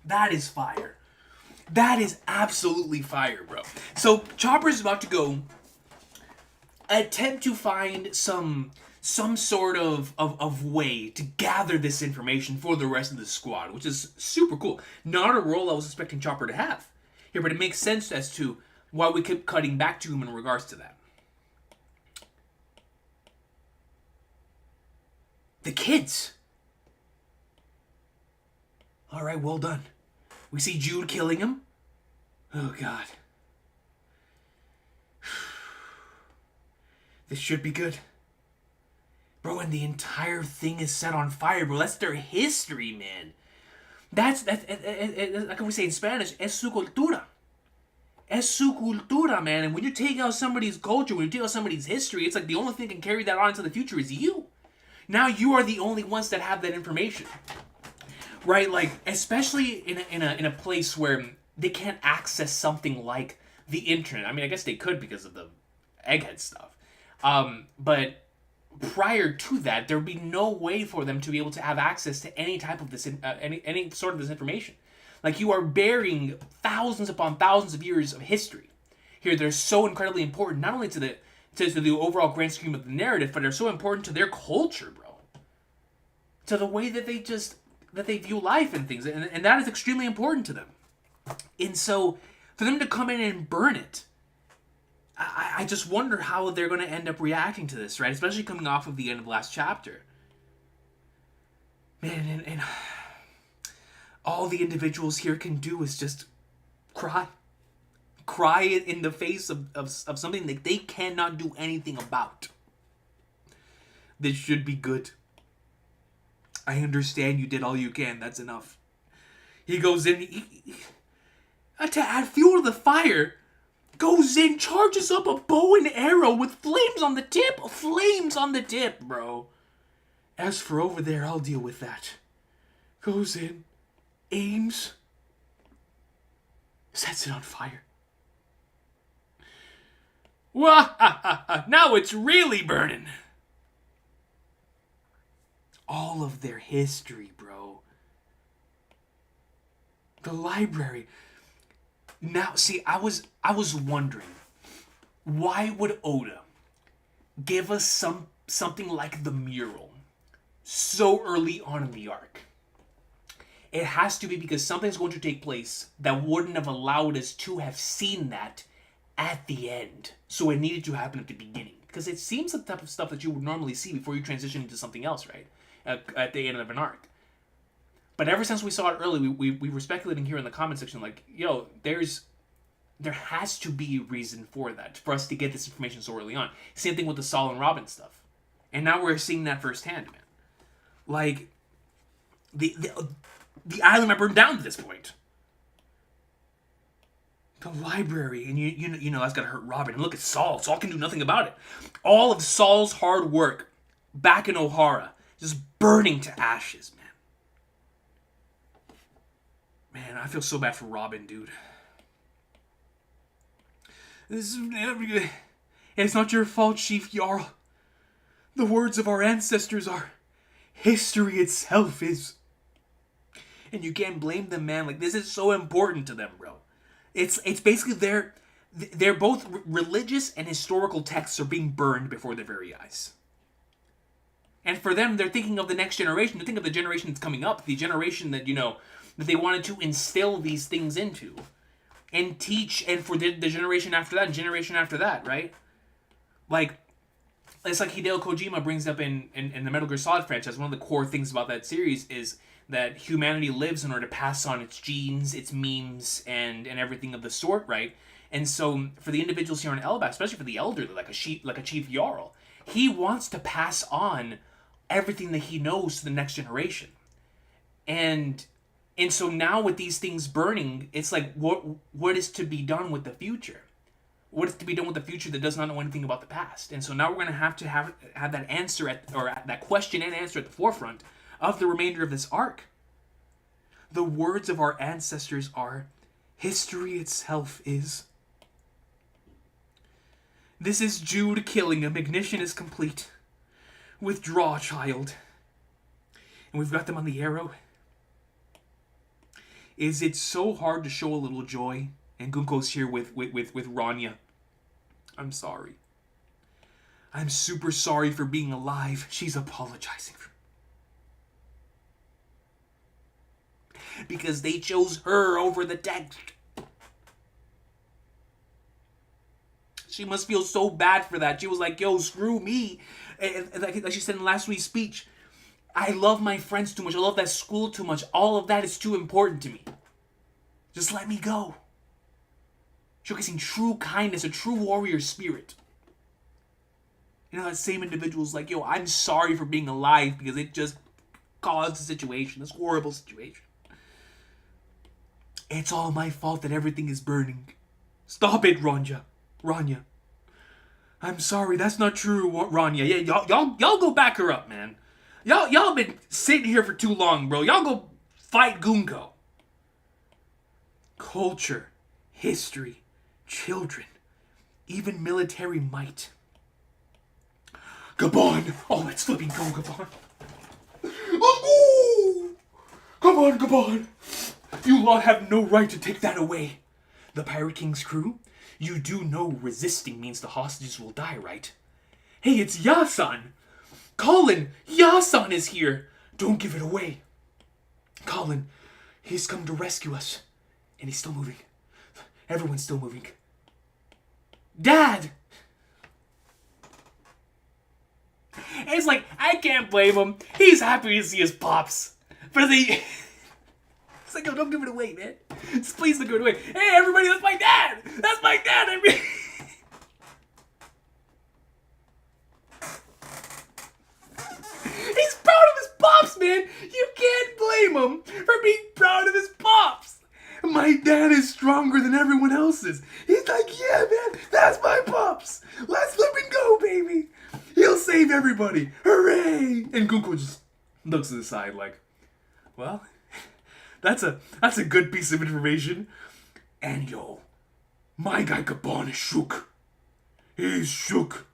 That is fire. That is absolutely fire, bro. So Chopper's about to go attempt to find some sort of way to gather this information for the rest of the squad, which is super cool. Not a role I was expecting Chopper to have here, but it makes sense as to why we keep cutting back to him in regards to that. The kids. All right, well done. We see Jude killing him. Oh, God. This should be good. Bro, and the entire thing is set on fire, bro. That's their history, man. That's like we say in Spanish, es su cultura. Es su cultura, man. And when you take out somebody's culture, when you take out somebody's history, it's like the only thing that can carry that on into the future is you. Now you are the only ones that have that information. Right? Like, especially in a place where they can't access something like the internet. I mean, I guess they could because of the egghead stuff. But prior to that, there would be no way for them to be able to have access to any type of this, any sort of this information. Like, you are burying thousands upon thousands of years of history here. They're so incredibly important, not only to the overall grand scheme of the narrative, but they're so important to their culture, bro. To the way that they view life and things, and that is extremely important to them. And so, for them to come in and burn it, I just wonder how they're going to end up reacting to this, right? Especially coming off of the end of the last chapter. Man, and all the individuals here can do is just cry. Cry in the face of something that they cannot do anything about. This should be good. I understand you did all you can. That's enough. He goes in, to add fuel to the fire, goes in, charges up a bow and arrow with flames on the tip. Flames on the tip, bro. As for over there, I'll deal with that. Goes in, aims, sets it on fire. Wah! Now it's really burning. All of their history, bro. The library. Now, see, I was wondering, why would Oda give us something like the mural so early on in the arc? It has to be because something's going to take place that wouldn't have allowed us to have seen that at the end. So it needed to happen at the beginning. Because it seems the type of stuff that you would normally see before you transition into something else, right? At the end of an arc. But ever since we saw it early, we were speculating here in the comment section, like, yo, there has to be a reason for that, for us to get this information so early on. Same thing with the Saul and Robin stuff. And now we're seeing that firsthand, man. Like, the island might burn down to this point. The library, and you know that's gotta hurt Robin. And look at Saul. Saul can do nothing about it. All of Saul's hard work back in Ohara, just burning to ashes, man. Man, I feel so bad for Robin, dude. It's not your fault, Chief Jarl. The words of our ancestors are, history itself is. And you can't blame them, man. Like, this is so important to them, bro. It's basically they're both religious and historical texts are being burned before their very eyes. And for them, they're thinking of the next generation. They're thinking of the generation that's coming up, the generation that, that they wanted to instill these things into and teach, and for the generation after that and generation after that, right? Like, it's like Hideo Kojima brings up in the Metal Gear Solid franchise. One of the core things about that series is that humanity lives in order to pass on its genes, its memes, and everything of the sort, right? And so for the individuals here in Elbaf, especially for the elderly, like a Chief Jarl, he wants to pass on everything that he knows to the next generation. And so now with these things burning, it's like, what is to be done with the future? What is to be done with the future that does not know anything about the past? And so now we're going to have that answer that question and answer at the forefront of the remainder of this arc. The words of our ancestors are, history itself is. This is Jude killing him. Ignition is complete. Withdraw, child. And we've got them on the arrow. Is it so hard to show a little joy? And Gunko's here with Rania. I'm sorry. I'm super sorry for being alive. She's apologizing for me. Because they chose her over the text. She must feel so bad for that. She was like, yo, screw me. And like she said in last week's speech, I love my friends too much. I love that school too much. All of that is too important to me. Just let me go. Showcasing true kindness, a true warrior spirit. You know, that same individual's like, yo, I'm sorry for being alive because it just caused the situation, this horrible situation. It's all my fault that everything is burning. Stop it, Rania. Rania. I'm sorry, that's not true, Rania. Yeah, y'all go back her up, man. Y'all been sitting here for too long, bro. Y'all go fight Gunko. Culture, history, children, even military might. Gaban! Oh, let's flipping go, Gaban. Let's go! Come on, Gaban. You lot have no right to take that away. The Pirate King's crew, you do know resisting means the hostages will die, right? Hey, it's Yasan! Colin, Yasan is here! Don't give it away. Colin, he's come to rescue us. And he's still moving. Everyone's still moving. Dad! And it's like, I can't blame him. He's happy to see his pops. But it's like, oh, don't give it away, man. Just please don't give it away. Hey, everybody, that's my dad! That's my dad! He's proud of his pops, man! You can't blame him for being proud of his pops! My dad is stronger than everyone else's. He's like, yeah, man, that's my pops. Let's flip and go, baby. He'll save everybody. Hooray! And Gunko just looks to the side like, well, that's a good piece of information. And yo, my guy Gaban is shook. He's shook.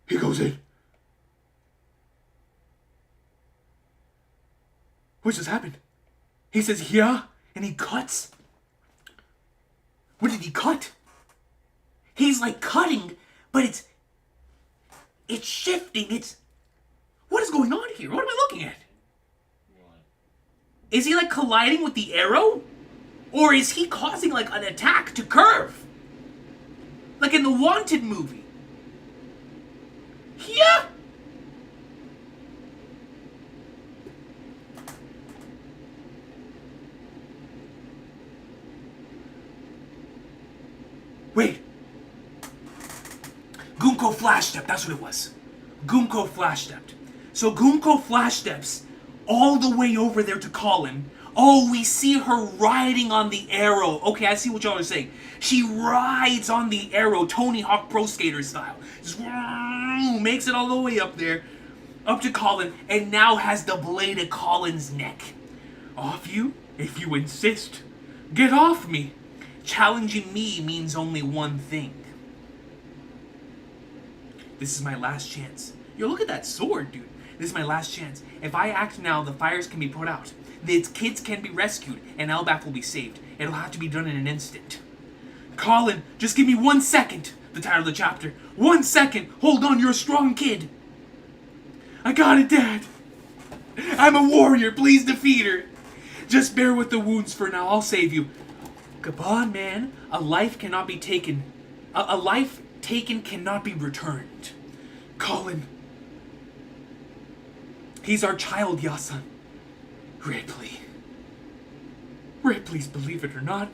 He goes in. What just happened? He says, yeah. And he cuts? What did he cut? He's like cutting, but it's shifting. What is going on here? What am I looking at? Is he like colliding with the arrow? Or is he causing like an attack to curve? Like in the Wanted movie. Yeah. Wait. Gunko flash step, that's what it was. Gunko flash stepped. So Gunko flash steps all the way over there to Colin. Oh, we see her riding on the arrow. Okay, I see what y'all are saying. She rides on the arrow, Tony Hawk Pro Skater style. Just makes it all the way up there, up to Colin, and now has the blade at Colin's neck. Off you, if you insist. Get off me. Challenging me means only one thing. This is my last chance. Yo, look at that sword, dude. This is my last chance. If I act now, the fires can be put out. The kids can be rescued, and Elbaf will be saved. It'll have to be done in an instant. Colin, just give me 1 second. The title of the chapter. 1 second. Hold on, you're a strong kid. I got it, Dad. I'm a warrior. Please defeat her. Just bear with the wounds for now. I'll save you. Gaban, man. A life cannot be taken. A life taken cannot be returned. Colin. He's our child, Yasan. Ripley. Ripley's, believe it or not,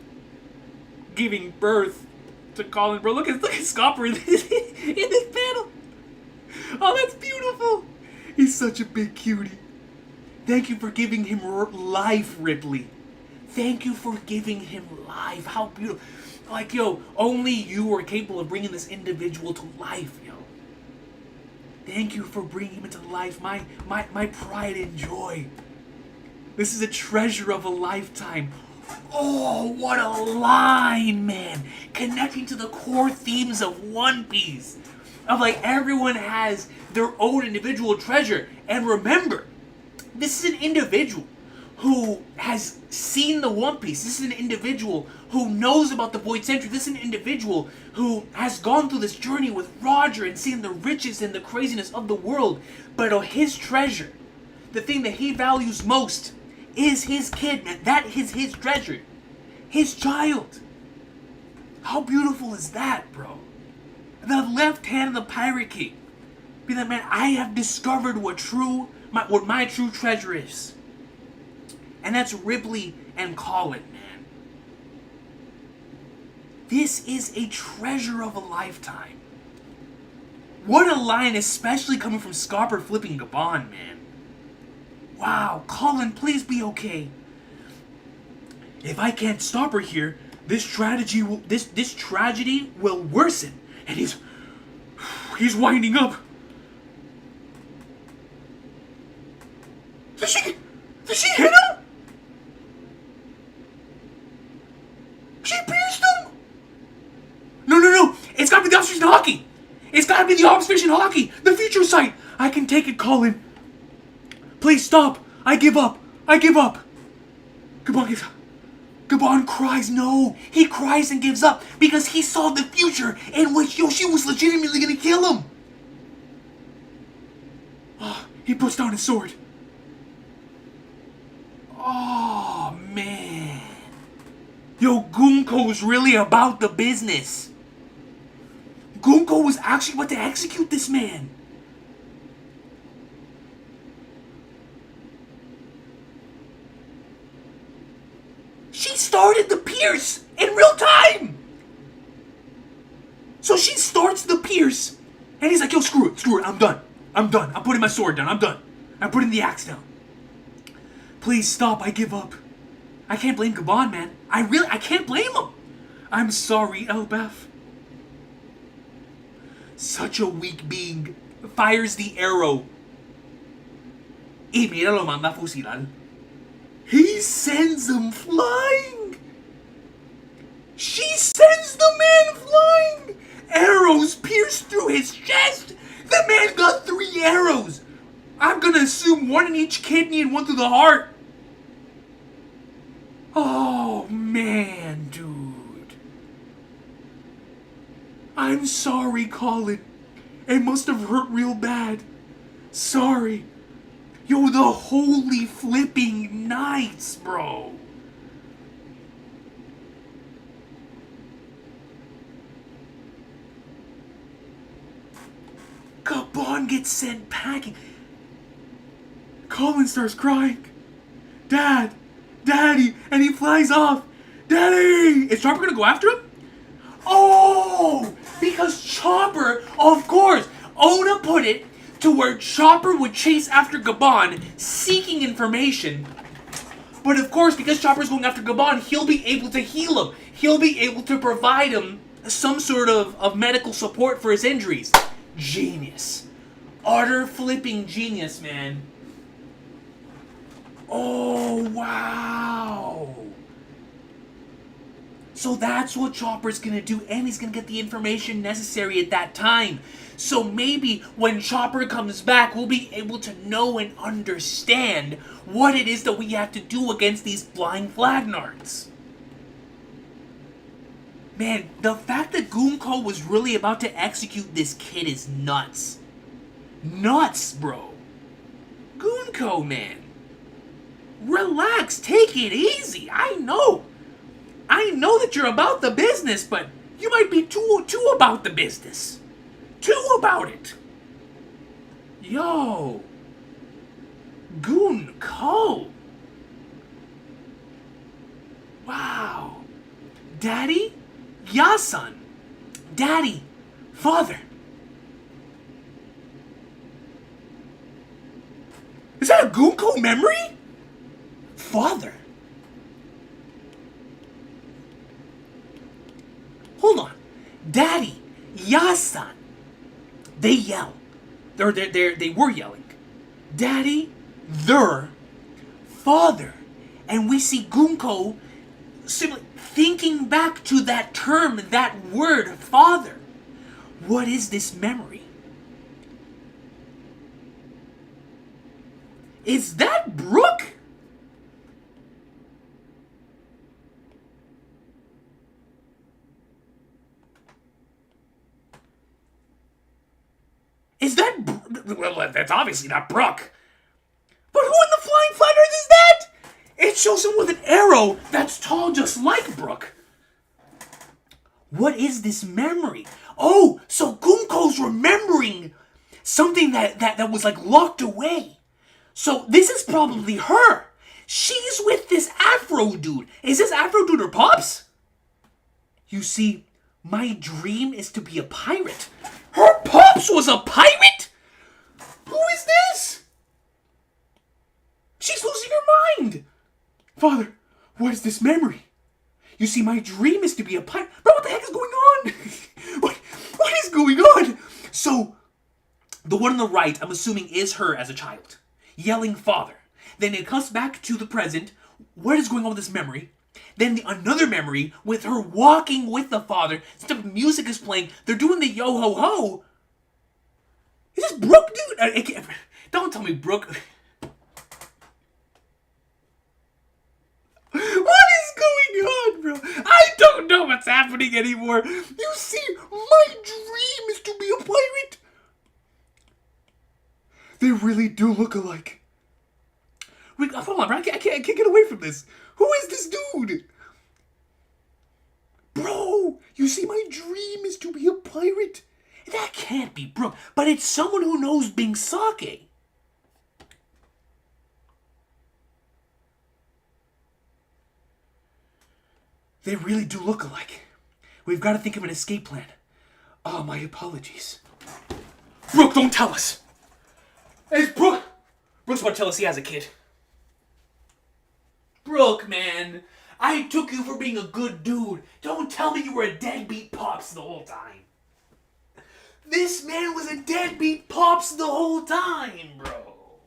giving birth to Colin. Bro, look at Scopper in this panel. Oh, that's beautiful. He's such a big cutie. Thank you for giving him life, Ripley. Thank you for giving him life. How beautiful. Like, yo, only you are capable of bringing this individual to life, yo. Thank you for bringing him into life. My pride and joy. This is a treasure of a lifetime. Oh, what a line, man. Connecting to the core themes of One Piece. Of like, everyone has their own individual treasure. And remember, this is an individual who has seen the One Piece. This is an individual who knows about the Void Century. This is an individual who has gone through this journey with Roger and seen the riches and the craziness of the world. But his treasure, the thing that he values most, is his kid, man. That is his treasure. His child. How beautiful is that, bro? The left hand of the Pirate King. Be like, man, I have discovered what my true treasure is. And that's Ripley and Colin, man. This is a treasure of a lifetime. What a line, especially coming from Scopper flipping Gaban, man. Wow, Colin, please be okay. If I can't stop her here, this tragedy will worsen. And he's winding up. Did she hit him? She pierced him? No. It's gotta be the observation hockey. It's gotta be the observation hockey. The future sight. I can take it, Colin. Please stop. I give up. Gaban cries no. He cries and gives up because he saw the future in which Yoshi was legitimately gonna kill him. Oh, he puts down his sword. Oh, man. Yo, Gunko's really about the business. Gunko was actually about to execute this man. She started the pierce in real time. So she starts the pierce, and he's like, yo, screw it, I'm done. I'm putting my sword down, I'm done. I'm putting the axe down. Please stop, I give up. I can't blame Gaban, man. I can't blame him. I'm sorry, Elbaf. Such a weak being. Fires the arrow. Y mira lo manda a fusilar. He sends him flying. She sends the man flying. Arrows pierce through his chest. The man got 3 arrows. I'm gonna assume 1 in each kidney and 1 through the heart. Oh, man, dude. I'm sorry, Colin. It must have hurt real bad. Sorry. Yo, the holy flipping nights, bro. Gaban gets sent packing. Colin starts crying. Daddy, and he flies off. Daddy! Is Chopper gonna go after him? Oh, because Chopper, of course, Oda put it to where Chopper would chase after Gaban, seeking information. But of course, because Chopper's going after Gaban, he'll be able to heal him. He'll be able to provide him some sort of medical support for his injuries. Genius. Utter flipping genius, man. Oh, wow. So that's what Chopper's gonna do, and he's gonna get the information necessary at that time. So maybe when Chopper comes back, we'll be able to know and understand what it is that we have to do against these flying Flagnards. Man, the fact that Gunko was really about to execute this kid is nuts. Nuts, bro. Gunko, man. Relax, take it easy. I know that you're about the business, but you might be too about the business. Too about it. Yo. Gunko. Wow. Daddy? Yasan. Daddy. Father. Is that a Gunko memory? Father. Hold on. Daddy. Yasan. They yell. They were yelling. Daddy. Their. Father. And we see Gunko simply thinking back to that term, that word, father. What is this memory? Is that Brooke? Is that... Well, that's obviously not Brooke. But who in the Flying Flaggers is that? It shows him with an arrow that's tall just like Brooke. What is this memory? Oh, so Gunko's remembering something that was like locked away. So this is probably her. She's with this Afro dude. Is this Afro dude her pops? You see, My dream is to be a pirate. Her pops was a pirate? Who is this? She's losing her mind. Father, what is this memory? You see, my dream is to be a pirate. Bro, what the heck is going on? What is going on? So, the one on the right, I'm assuming, is her as a child. Yelling father. Then it comes back to the present. What is going on with this memory? Then another memory with her walking with the father. Stuff music is playing. They're doing the yo ho ho. Is this Brooke, dude? Don't tell me Brooke. What is going on, bro? I don't know what's happening anymore. You see, my dream is to be a pirate. They really do look alike. Wait, hold on, bro. I can't get away from this. Who is this dude? Bro, you see, my dream is to be a pirate. That can't be Brooke, but it's someone who knows being sake. They really do look alike. We've got to think of an escape plan. Oh, my apologies. Brooke, don't tell us. It's Brooke. Brooke's about to tell us he has a kid. Brooke, man. I took you for being a good dude. Don't tell me you were a deadbeat pops the whole time. This man was a deadbeat pops the whole time, bro.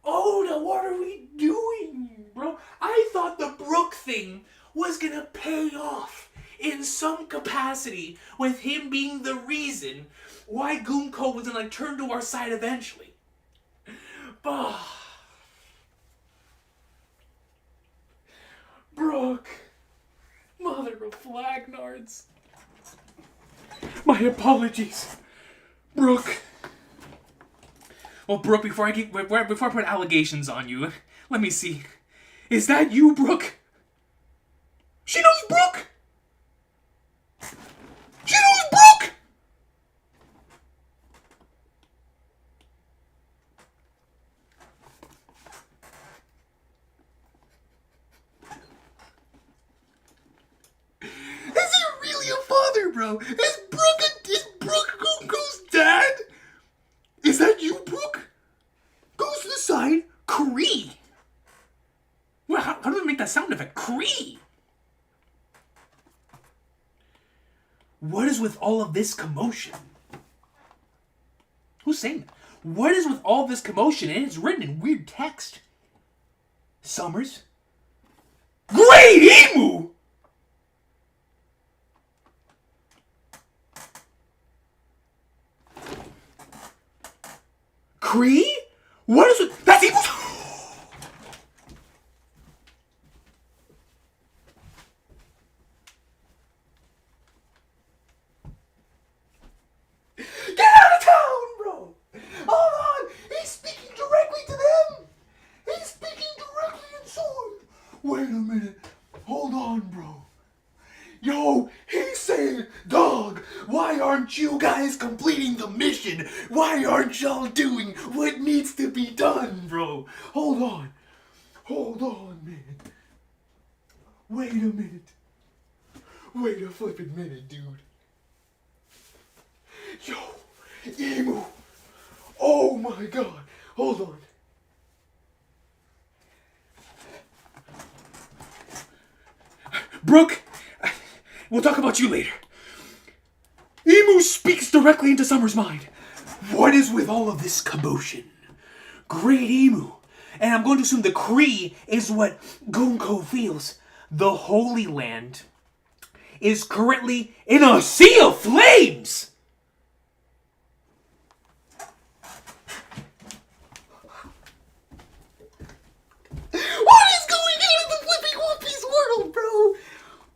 Oda, what are we doing, bro? I thought the Brooke thing was gonna pay off in some capacity with him being the reason why Gunko was gonna turn to our side eventually. Brooke. Mother of Flagnards. My apologies. Brooke. Well, Brooke, before I put allegations on you, let me see. Is that you, Brooke? She knows Brooke! She knows Brooke! Is he really a father, bro? Is Brooke Gunko's dad? Is that you, Brooke? Goes to the side, Cree. Well, how do we make that sound effect? Cree! What is with all of this commotion? Who's saying that? What is with all this commotion? And it's written in weird text. Summers? Great Emu! Cree? What is it? That's Emu's... Get out of town, bro! Hold on! He's speaking directly to them! He's speaking directly in sword! Wait a minute. Hold on, bro. Yo, he's saying, dog, why aren't you guys completing the mission? Why aren't y'all doing what needs to be done, bro? Hold on. Hold on, man. Wait a minute. Wait a flippin' minute, dude. Yo, Emu. Oh my god. Hold on. Brooke, we'll talk about you later. Emu speaks directly into Summer's mind. What is with all of this commotion? Great Emu. And I'm going to assume the Cree is what Gunko feels. The Holy Land is currently in a sea of flames! What is going on in the flipping One Piece world, bro?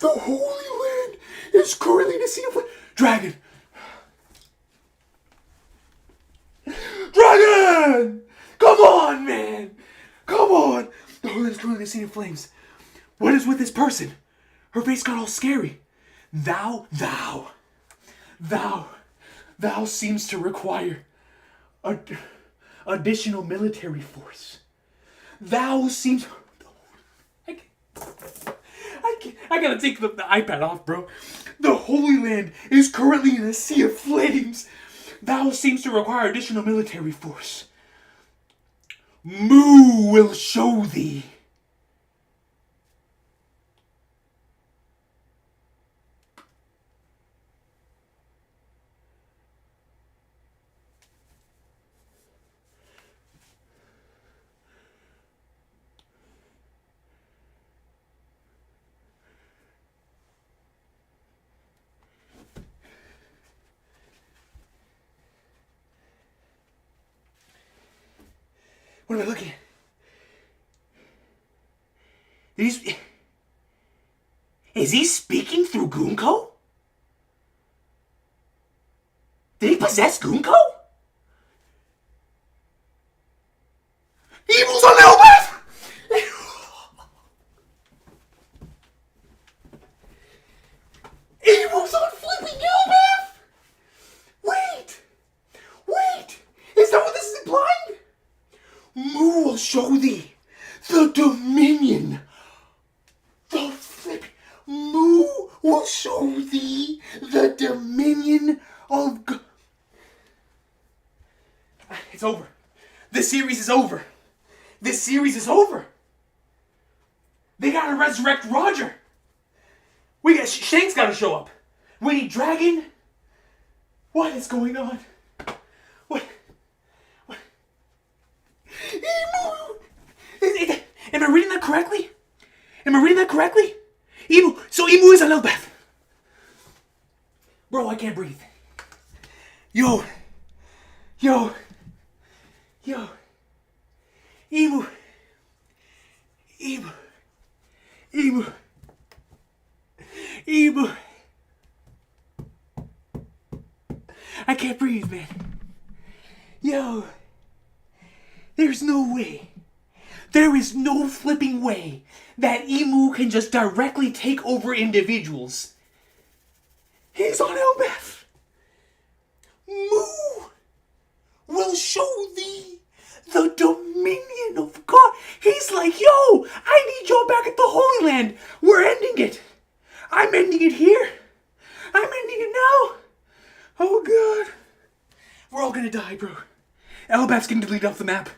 The Holy Land is currently in a sea of flames. Dragon! Dragon! Come on, man! Come on! The Holy Land is currently in a sea of flames. What is with this person? Her face got all scary. Thou seems to require additional military force. Thou seems... I gotta take the iPad off, bro. The Holy Land is currently in a sea of flames. Thou seems to require additional military force. Mu will show thee. What am I looking at? Is he speaking through Gunko? Did he possess Gunko? Evil's on Elbaf! Evil's on flipping Elbaf! Wait! Is that what this is implying? Mu will show thee the dominion. Mu will show thee the dominion of God. It's over. This series is over. They gotta resurrect Roger. Shank's gotta show up. We need Dragon. What is going on? What? Am I reading that correctly? Emu. So Emu is on Elbaf. Bro, I can't breathe. Yo. Emu. I can't breathe, man. Yo. There's no way. There is no flipping way that Emu can just directly take over individuals. He's on Elbaf. Mu will show thee the dominion of God. He's like, yo, I need y'all back at the Holy Land. We're ending it. I'm ending it here. I'm ending it now. Oh, God. We're all gonna die, bro. Elbaf's getting deleted off the map.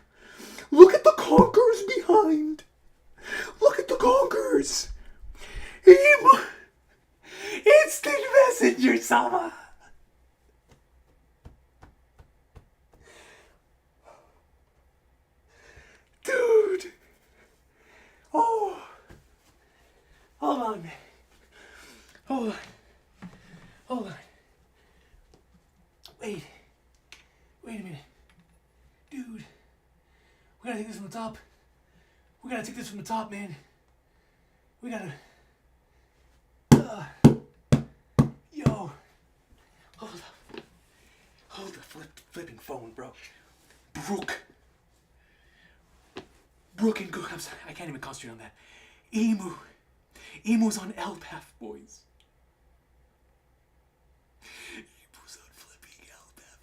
Look at the conquerors behind. Look at the conquerors. Instant messenger, Sama. Dude. Oh. Hold on, man. Hold on. Wait a minute. Dude. We gotta take this from the top. Man. We gotta... Yo. Hold the flipping phone, bro. Brooke and Go. I'm sorry, I can't even concentrate on that. Emu's on Elbaf, boys. Emu's on flipping Elbaf.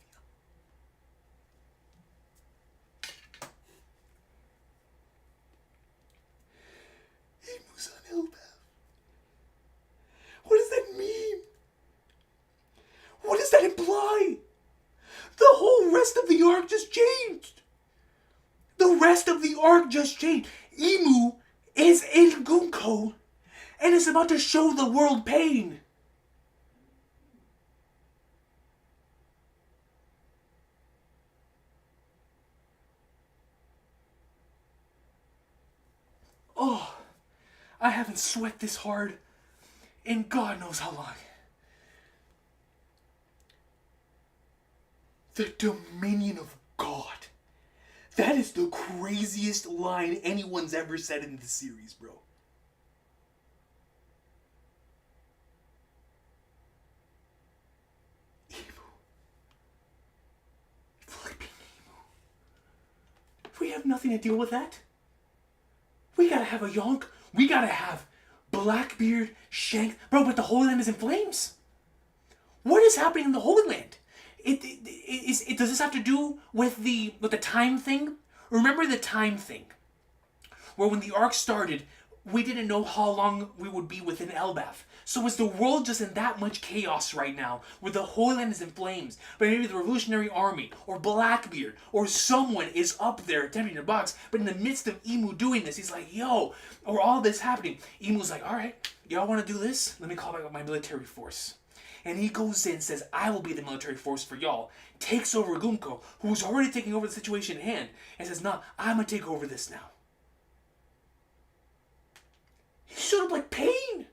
Emu's on Elbaf. What does that mean? What does that imply? The whole rest of the arc just changed. Emu is in Gunko and is about to show the world pain. Oh, I haven't sweat this hard in God knows how long. The dominion of God. That is the craziest line anyone's ever said in this series, bro. Emu. Flipping Emu. We have nothing to deal with that. We gotta have a Yonk. We gotta have Blackbeard, Shank. Bro, but the Holy Land is in flames. What is happening in the Holy Land? Does this have to do with the time thing? Remember the time thing? Where when the arc started, we didn't know how long we would be within Elbaf. So is the world just in that much chaos right now, where the Holy Land is in flames, but maybe the Revolutionary Army, or Blackbeard, or someone is up there attempting to box, but in the midst of Emu doing this, he's like, yo, or all this happening, Emu's like, alright, y'all want to do this? Let me call back my military force. And he goes in and says, I will be the military force for y'all. Takes over Gunko, who's already taking over the situation at hand, and says, nah, I'm going to take over this now. He showed up like Pain.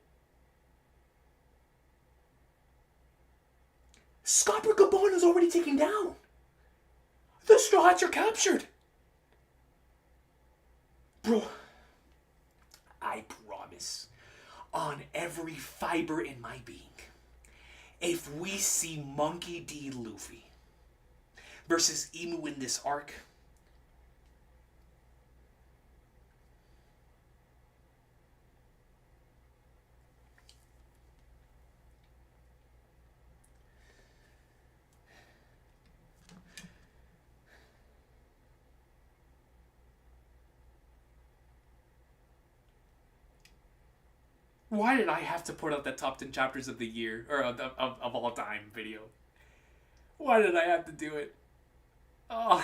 Scopper Gaban is already taken down. The Straw Hats are captured. Bro, I promise, on every fiber in my being, if we see Monkey D. Luffy versus Emu in this arc, why did I have to put out that top 10 chapters of the year, or of all time video? Why did I have to do it? Oh,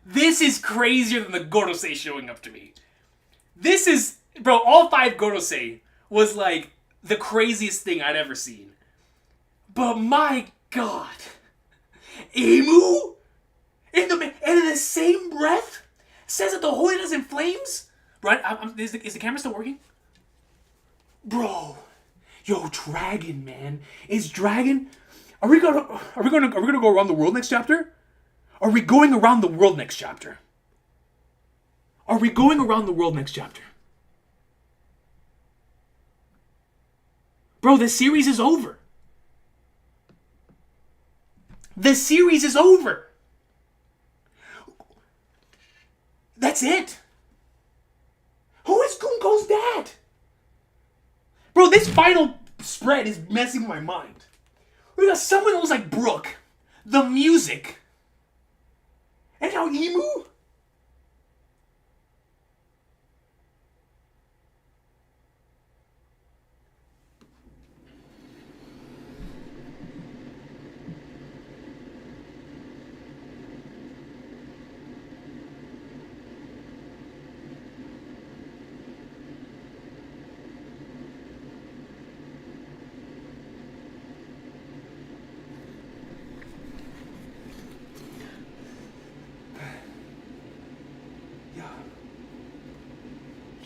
this is crazier than the Gorosei showing up to me. This is, bro, all 5 Gorosei was like the craziest thing I'd ever seen. But my God, Emu, and in the same breath, says that the Holy Land is in flames. Right? Is the camera still working? Bro, yo, Dragon, man, is Dragon? Are we gonna go around the world next chapter? Are we going around the world next chapter? Are we going around the world next chapter? Bro, the series is over. The series is over. That's it. Who is Gunko's dad? Bro, this final spread is messing with my mind. We got someone that looks like Brooke, the music, and now Emu?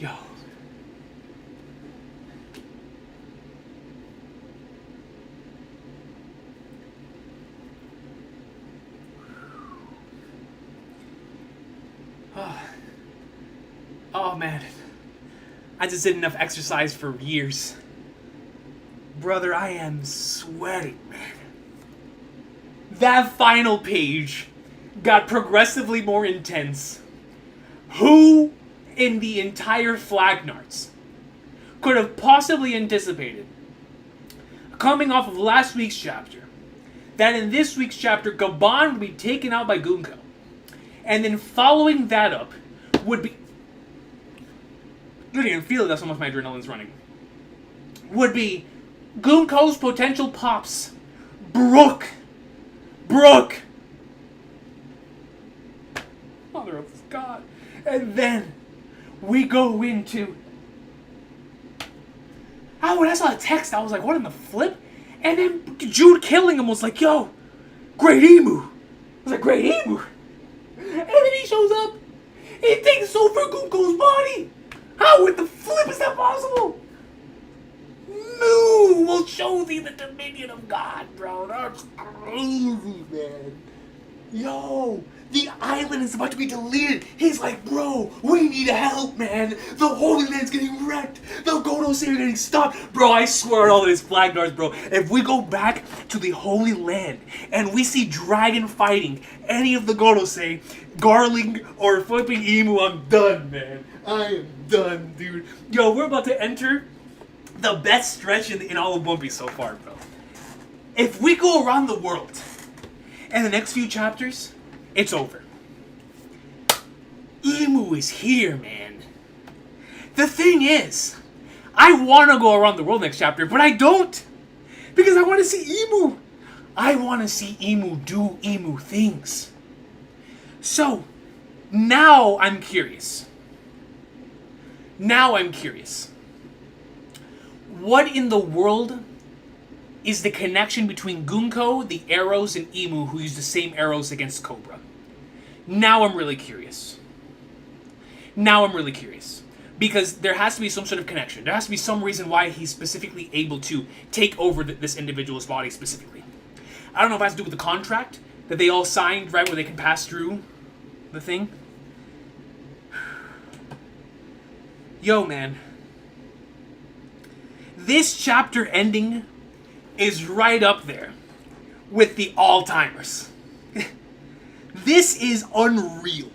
Yo. Oh man. I just did enough exercise for years. Brother, I am sweating, man. That final page got progressively more intense. Who in the entire Flagnarts could have possibly anticipated, coming off of last week's chapter, that in this week's chapter, Gaban would be taken out by Gunko, and then following that up would be... I don't even feel it, that's how much my adrenaline's running. Would be Gunko's potential pops, Brooke. Mother of God. And then we go into... when I saw the text, I was like, what in the flip? And then Jude killing him was like, yo, Great Emu. I was like, Great Emu? And then he shows up. He takes over Gunko's body. How in the flip is that possible? Moo will show thee the dominion of God, bro. That's crazy, man. Yo, the island is about to be deleted. He's like, bro, we need help, man. The Holy Land's getting wrecked. The Gorosei are getting stopped. Bro, I swear on all of this Flagnarts, bro. If we go back to the Holy Land and we see Dragon fighting any of the Gorosei, Garling or flipping Emu, I'm done, man. I am done, dude. Yo, we're about to enter the best stretch in all of One Piece so far, bro. If we go around the world in the next few chapters, it's over. Emu is here, man. The thing is, I want to go around the world next chapter, but I don't. Because I want to see Emu. I want to see Emu do Emu things. So, now I'm curious. What in the world is the connection between Gunko, the arrows, and Emu, who use the same arrows against Cobra? Now I'm really curious. Because there has to be some sort of connection. There has to be some reason why he's specifically able to take over this individual's body specifically. I don't know if it has to do with the contract that they all signed, right, where they can pass through the thing. Yo, man. This chapter ending is right up there with the all-timers. This is unreal.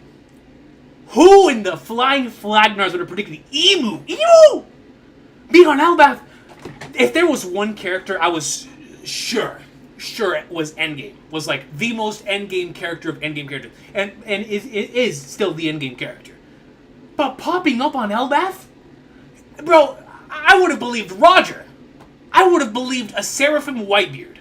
Who in the flying flagnars would have predicted Emu? Emu! Being on Elbaf. If there was one character I was sure it was Endgame. Was like the most Endgame character of Endgame characters. And it is still the Endgame character. But popping up on Elbaf? Bro, I would have believed Roger. I would have believed a Seraphim Whitebeard.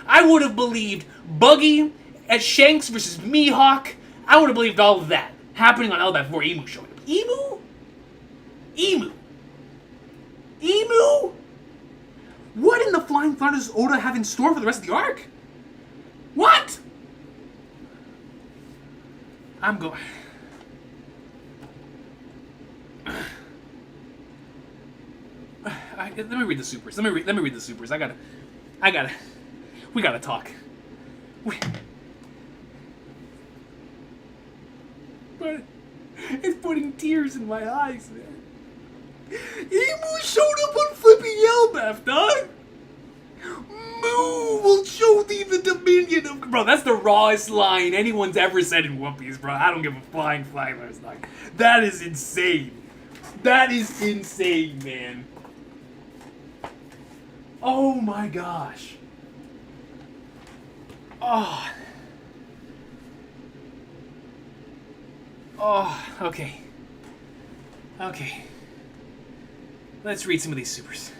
I would have believed Buggy at Shanks versus Mihawk. I would have believed all of that happening on Elbaf before Emu showing up. Emu? What in the flying thunder does Oda have in store for the rest of the arc? What? I'm going... let me read the supers. Let me read the supers. We gotta talk. But it's putting tears in my eyes, man. Emu showed up on flipping Elbaf, dog. Moo will show thee the dominion of... Bro, that's the rawest line anyone's ever said in One Piece, bro. I don't give a flying flag last night. That is insane. Man. Oh my gosh. Oh, okay. Let's read some of these supers.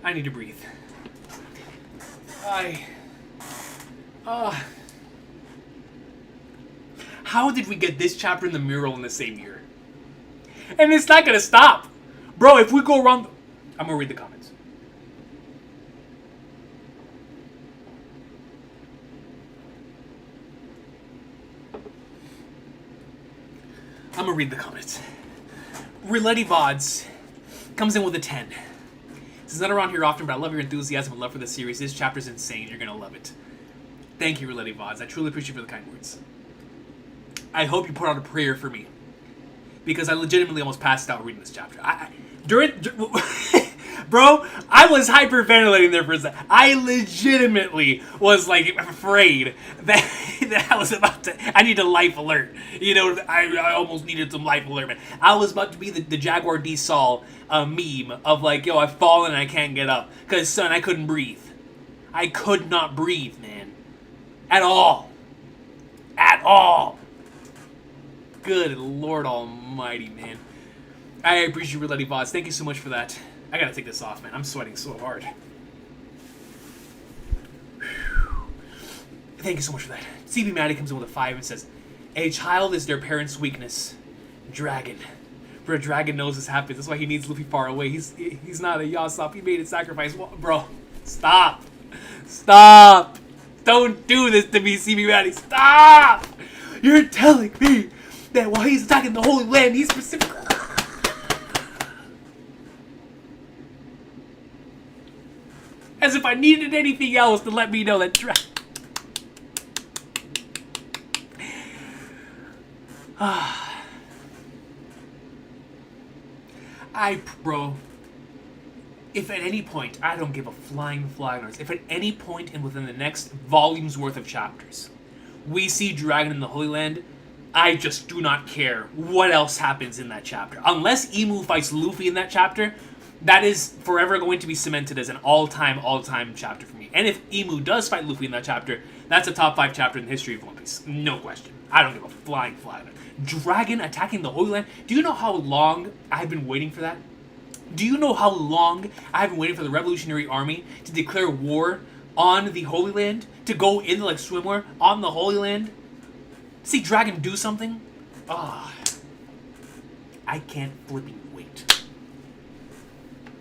I need to breathe. How did we get this chapter in the mural in the same year? And it's not gonna stop. Bro, if we go around... I'm gonna read the comments. Riletti Vods comes in with a 10. This is not around here often, but I love your enthusiasm and love for the series. This chapter's insane. You're gonna love it. Thank you, Riletti Vods. I truly appreciate you for the kind words. I hope you put out a prayer for me, because I legitimately almost passed out reading this chapter. Bro, I was hyperventilating there for a second. I legitimately was like afraid that I was about to... I need a life alert. You know, I almost needed some life alert, man. I was about to be the Jaguar D. Saul meme of like, yo, I've fallen and I can't get up. Because, son, I couldn't breathe. I could not breathe, man. At all. Good Lord Almighty, man. I appreciate you, Riletti Vods. Thank you so much for that. I gotta take this off, man. I'm sweating so hard. Thank you so much for that. CB Maddie comes in with a 5 and says, a child is their parents' weakness. Dragon. Bro, Dragon knows this happens. That's why he needs Luffy far away. He's not a Yasop. He made a sacrifice. Bro, stop. Don't do this to me, CB Maddie. Stop. You're telling me that while he's attacking the Holy Land, he's specifically... As if I needed anything else to let me know that bro, if at any point, I don't give a flying flag, if at any point and within the next volume's worth of chapters, we see Dragon in the Holy Land, I just do not care what else happens in that chapter. Unless Emu fights Luffy in that chapter, that is forever going to be cemented as an all-time chapter for me. And if Emu does fight Luffy in that chapter, That's a top 5 chapter in the history of One Piece. No question. I don't give a flying fly. Dragon attacking the Holy Land. Do you know how long I've been waiting for that? Do you know how long I've been waiting for the Revolutionary Army to declare war on the Holy Land? To go into like swimwear on the Holy Land? See Dragon do something? Ah, I can't flipping wait.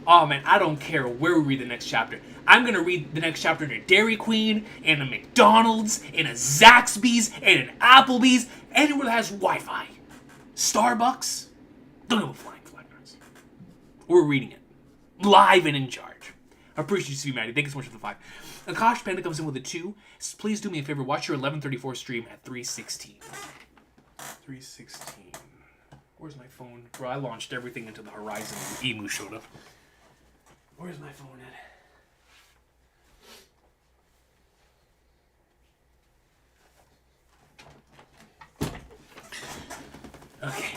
Oh man, I don't care where we read the next chapter. I'm gonna read the next chapter in a Dairy Queen, in a McDonald's, in a Zaxby's, in an Applebee's, anywhere that has Wi-Fi. Starbucks? Don't give a flying flag. We're reading it. Live and in charge. I appreciate you, Maddie. Thank you so much for the 5. Akash Panda comes in with a 2. Please do me a favor. Watch your 11:34 stream at 3:16. 3:16. Where's my phone? Bro, I launched everything into the horizon and Emu showed up. Where's my phone at? Okay.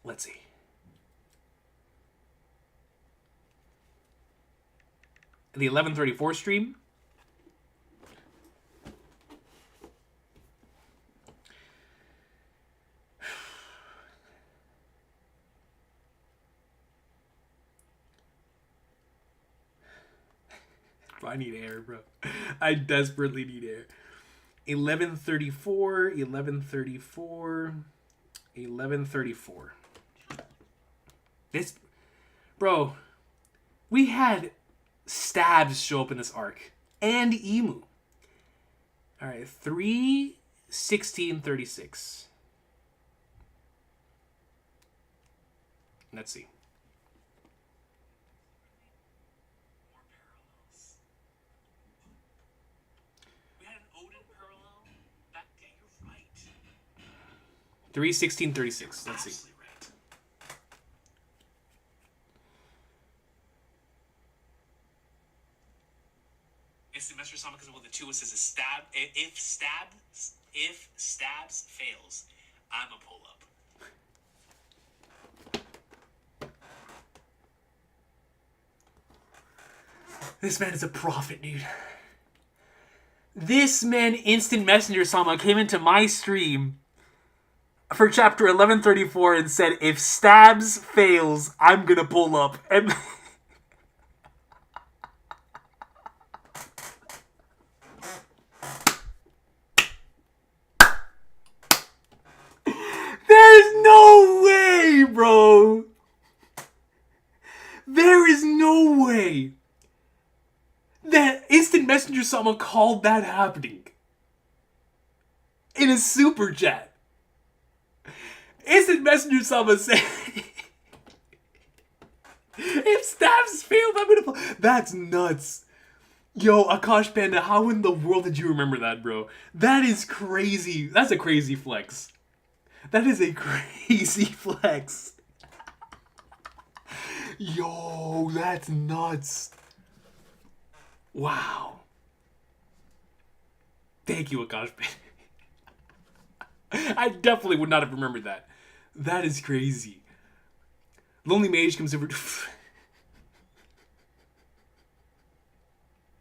Let's see. The 11:34 stream. I need air, bro. I desperately need air. 11:34, 11:34, 11:34. This, bro, we had Stabs show up in this arc and Emu. All right, 3:16:36. Let's see. More parallels. We had an Odin parallel. That day, you're right. 3:16:36. Let's see. Semester Sama comes with the 2. It says a stab. If stabs fails, I'm a pull up. This man is a prophet, dude. This man, Instant Messenger Sama, came into my stream for chapter 11:34 and said, if stabs fails, I'm gonna pull up. And there's no way, bro. There is no way that Instant Messenger Sama called that happening in a super chat. Instant Messenger Sama said, if stabs failed, I'm gonna pull. That's nuts. Yo, Akash Panda, how in the world did you remember that, bro? That is crazy. That's a crazy flex. That is a crazy flex. Yo, that's nuts. Wow. Thank you, Akash. I definitely would not have remembered that. That is crazy. Lonely Mage comes over.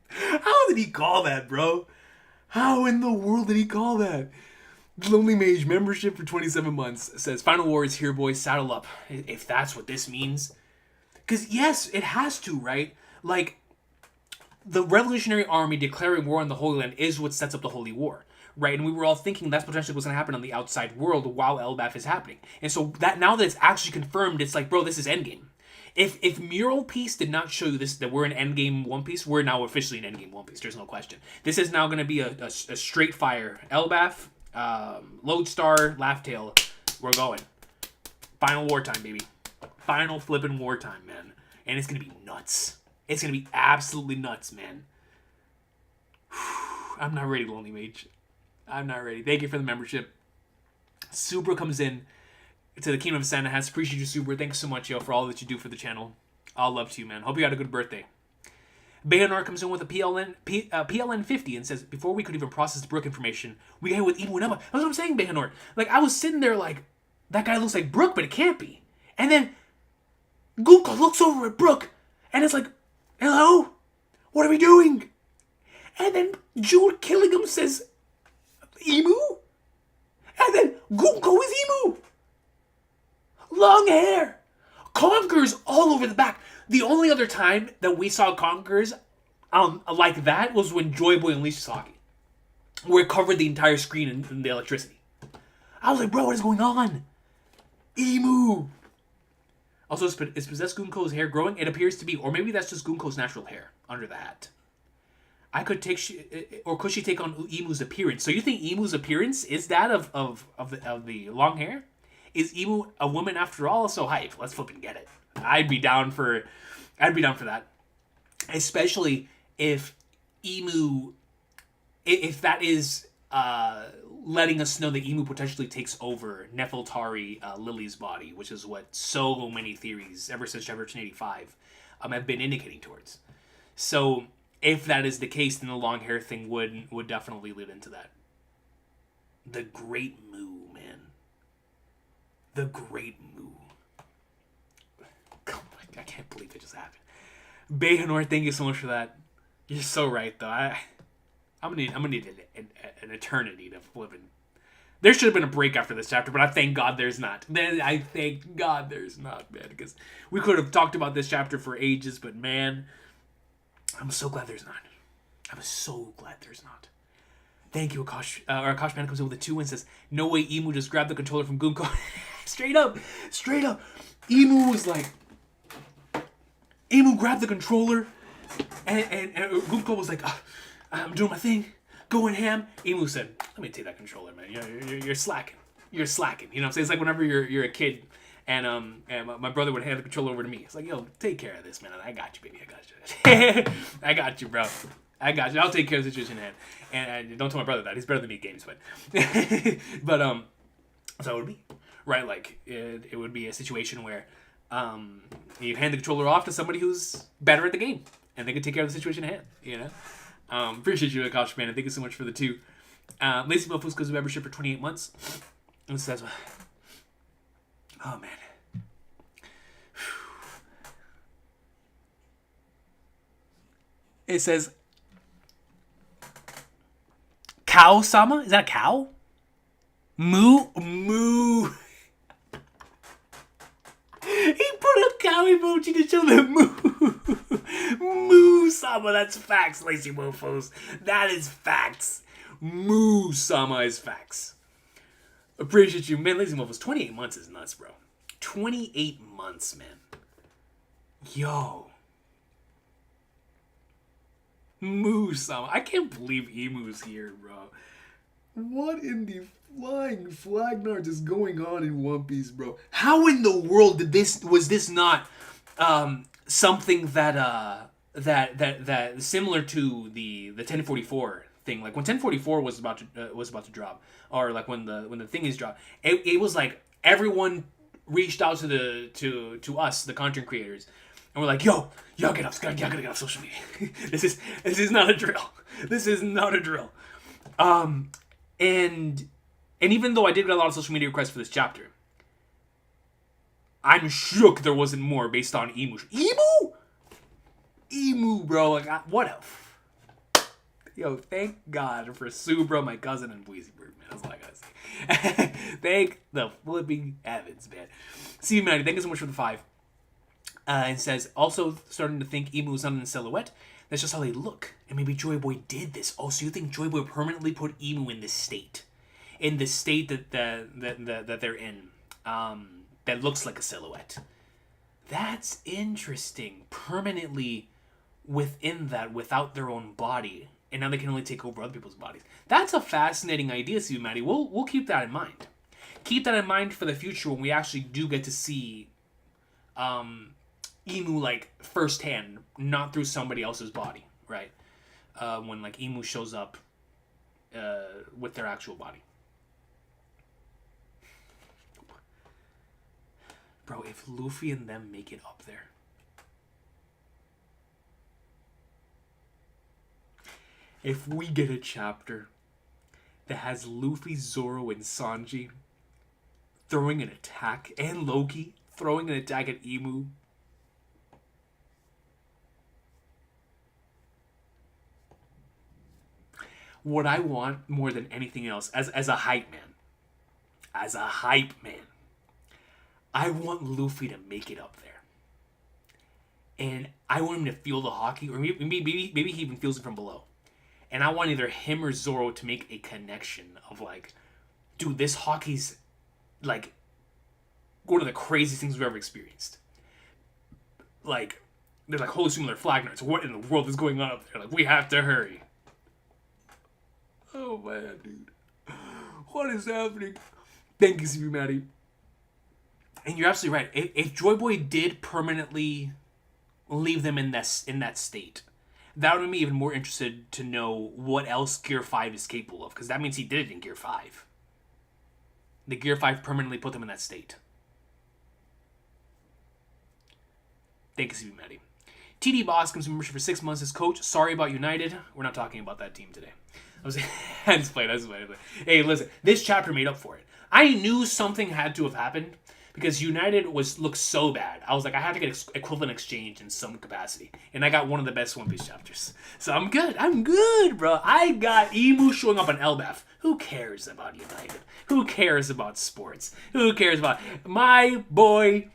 How did he call that, bro? How in the world did he call that? Lonely Mage membership for 27 months says, Final War is here, boys. Saddle up. If that's what this means. Because, yes, it has to, right? Like, the Revolutionary Army declaring war on the Holy Land is what sets up the Holy War, right? And we were all thinking that's potentially what's going to happen on the outside world while Elbaf is happening. And so that now that it's actually confirmed, it's like, bro, this is Endgame. If Mural Piece did not show you this, that we're in Endgame One Piece, we're now officially in Endgame One Piece. There's no question. This is now going to be a straight fire. Elbaf, Lodestar, Laughtail, we're going. Final wartime, baby. Final flipping wartime, man. And it's going to be nuts. It's going to be absolutely nuts, man. I'm not ready, Lonely Mage. I'm not ready. Thank you for the membership. Subra comes in to the Kingdom of Santa Has. Appreciate you, Subra. Thanks so much, yo, for all that you do for the channel. All love to you, man. Hope you had a good birthday. Bayonar comes in with a PLN 50 and says, before we could even process the Brooke information, we got hit with Emu and Emma. That's what I'm saying, Bayonar. Like, I was sitting there like, that guy looks like Brooke, but it can't be. And then Guka looks over at Brooke, and it's like, hello? What are we doing? And then Jude killing him says, Emu? And then Gunko is Emu. Long hair. Conquerors all over the back. The only other time that we saw Conquerors like that was when Joy Boy unleashed Saki, where it covered the entire screen in the electricity. I was like, bro, what is going on? Emu. Also, is possessed Gunko's hair growing? It appears to be, or maybe that's just Gunko's natural hair under the hat. I could take, or could she take on Emu's appearance? So you think Emu's appearance is that of the long hair? Is Emu a woman after all? So hype. Let's flipping get it. I'd be down for that, especially if Emu, if that is letting us know that Emu potentially takes over Nefeltari Lily's body, which is what so many theories ever since Generation 85 have been indicating towards. So if that is the case, then the long hair thing would definitely lead into that. The Great Moo, man. The Great Moo. Oh my, I can't believe it just happened. Bayhanor, thank you so much for that. You're so right, though. I'm gonna need an eternity to flip it. There should have been a break after this chapter, but I thank God there's not. Man, I thank God there's not, man, because we could have talked about this chapter for ages, but man, I'm so glad there's not. I'm so glad there's not. Thank you, Akash. Akash Man comes in with a 2 and says, "No way, Emu just grabbed the controller from Gunko." straight up. Emu was like, Emu grabbed the controller, and Gunko was like, I'm doing my thing, going ham. Emu said, "Let me take that controller, man. You're slacking. You're slacking." You know what I'm saying? It's like whenever you're a kid, and my brother would hand the controller over to me. It's like, "Yo, take care of this, man. I got you, baby. I got you. I got you, bro. I got you. I'll take care of the situation at hand." And don't tell my brother that. He's better than me at games, but but so it would be right. Like it would be a situation where you hand the controller off to somebody who's better at the game, and they can take care of the situation at hand. You know. Appreciate you, Akash Man, and thank you so much for the 2. Lacey Mofus goes to membership for 28 months. And says, oh man. It says, Cow-sama? Is that a cow? Moo? He put a cow emoji to show the moo. Moo-sama, that's facts, Lacey Mofos. That is facts. Moo-sama is facts. Appreciate you. Man, Lacey Mofos, 28 months is nuts, bro. 28 months, man. Yo. Moo-sama. I can't believe Emu's here, bro. What in the flying flag nards is going on in One Piece, bro? How in the world was this not something that similar to the 1044 thing? Like when 1044 was about to drop, or like when the thing is dropped, it was like everyone reached out to us, the content creators, and we're like, y'all gotta get off social media. This is not a drill. This is not a drill. And even though I did get a lot of social media requests for this chapter, I'm shook there wasn't more based on Emu. Emu, bro. Like, what a... Yo, thank God for Sue, bro, my cousin, and Weezy Bird, man. That's all I gotta say. Thank the flipping heavens, man. Steve Manny, thank you so much for the 5. And says, also starting to think Emu is not in silhouette. That's just how they look. And maybe Joy Boy did this. Oh, so you think Joy Boy permanently put Emu in this state? In the state that they're in. That looks like a silhouette. That's interesting. Permanently within that, without their own body. And now they can only take over other people's bodies. That's a fascinating idea, Steve Maddie. We'll keep that in mind. Keep that in mind for the future when we actually do get to see Emu like firsthand, not through somebody else's body, right? When like Emu shows up with their actual body. Bro, if Luffy and them make it up there, if we get a chapter that has Luffy, Zoro, and Sanji throwing an attack, and Loki throwing an attack at Emu, what I want more than anything else, as a hype man, I want Luffy to make it up there. And I want him to feel the hockey, or maybe he even feels it from below. And I want either him or Zoro to make a connection of like, dude, this hockey's like one of the craziest things we've ever experienced. Like, they're like, holy similar flag nerds. What in the world is going on up there? Like, we have to hurry. Oh man, dude. What is happening? Thank you, CB Maddie. And you're absolutely right. If Joy Boy did permanently leave them in that state, that would make me even more interested to know what else Gear 5 is capable of, because that means he did it in Gear 5. The Gear 5 permanently put them in that state. Thank you, CB Maddie. TD Boss comes to membership for 6 months as coach. Sorry about United. We're not talking about that team today. I was played. Hey, listen, this chapter made up for it. I knew something had to have happened because United looked so bad. I was like, I had to get equivalent exchange in some capacity, and I got one of the best One Piece chapters. So I'm good, bro. I got Emu showing up on Elbaf. Who cares about United? Who cares about sports? Who cares about my boy?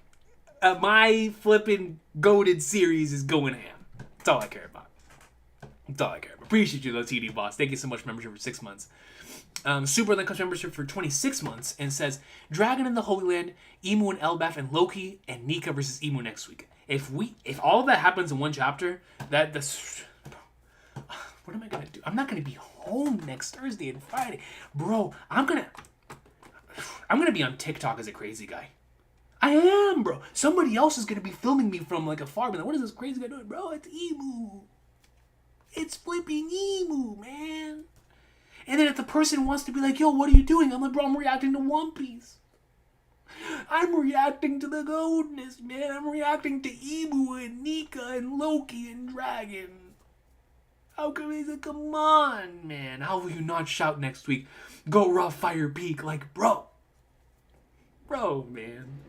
My flipping goated series is going ham. That's all I care about. Appreciate you though, TD Boss. Thank you so much for membership for 6 months. Super then comes membership for 26 months and says, Dragon in the Holy Land, Emu and Elbaf, and Loki and Nika versus Emu next week. If all of that happens in one chapter, that's what am I gonna do? I'm not gonna be home next Thursday and Friday, bro. I'm gonna be on TikTok as a crazy guy. I am, bro. Somebody else is gonna be filming me from like afar. But like, what is this crazy guy doing, bro? It's Emu. It's flipping Emu, man. And then if the person wants to be like, yo, what are you doing? I'm like, bro, I'm reacting to One Piece. I'm reacting to the goldness, man. I'm reacting to Emu and Nika and Loki and Dragon. How come he said, come on, man. How will you not shout next week, go raw fire peak? Like, bro, man.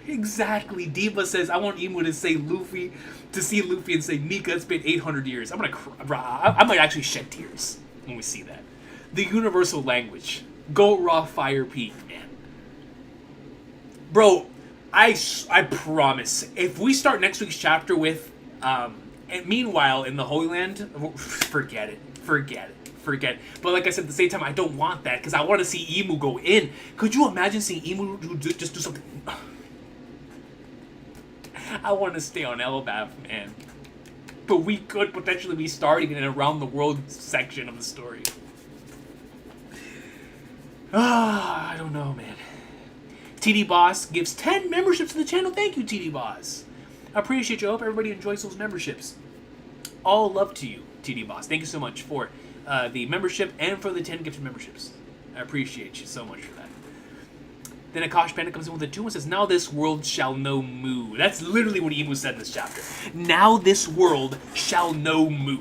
Exactly. Diva says, I want Emu to say Luffy, to see Luffy and say, Nika, it's been 800 years. I'm gonna cry. Bro, I might actually shed tears when we see that. The universal language. Go raw fire peak, man. Bro, I promise, if we start next week's chapter with, and meanwhile, in the Holy Land, forget it. But like I said, at the same time, I don't want that, because I want to see Emu go in. Could you imagine seeing Emu just do something? I want to stay on Elbaf, man. But we could potentially be starting in an around the world section of the story. I don't know, man. TD Boss gives 10 memberships to the channel. Thank you, TD Boss. I appreciate you. I hope everybody enjoys those memberships. All love to you, TD Boss. Thank you so much for the membership and for the 10 gifted memberships. I appreciate you so much for that. Then Akash Panda comes in with a 2 and says, now this world shall know Mu. That's literally what Emu said in this chapter. Now this world shall know Mu.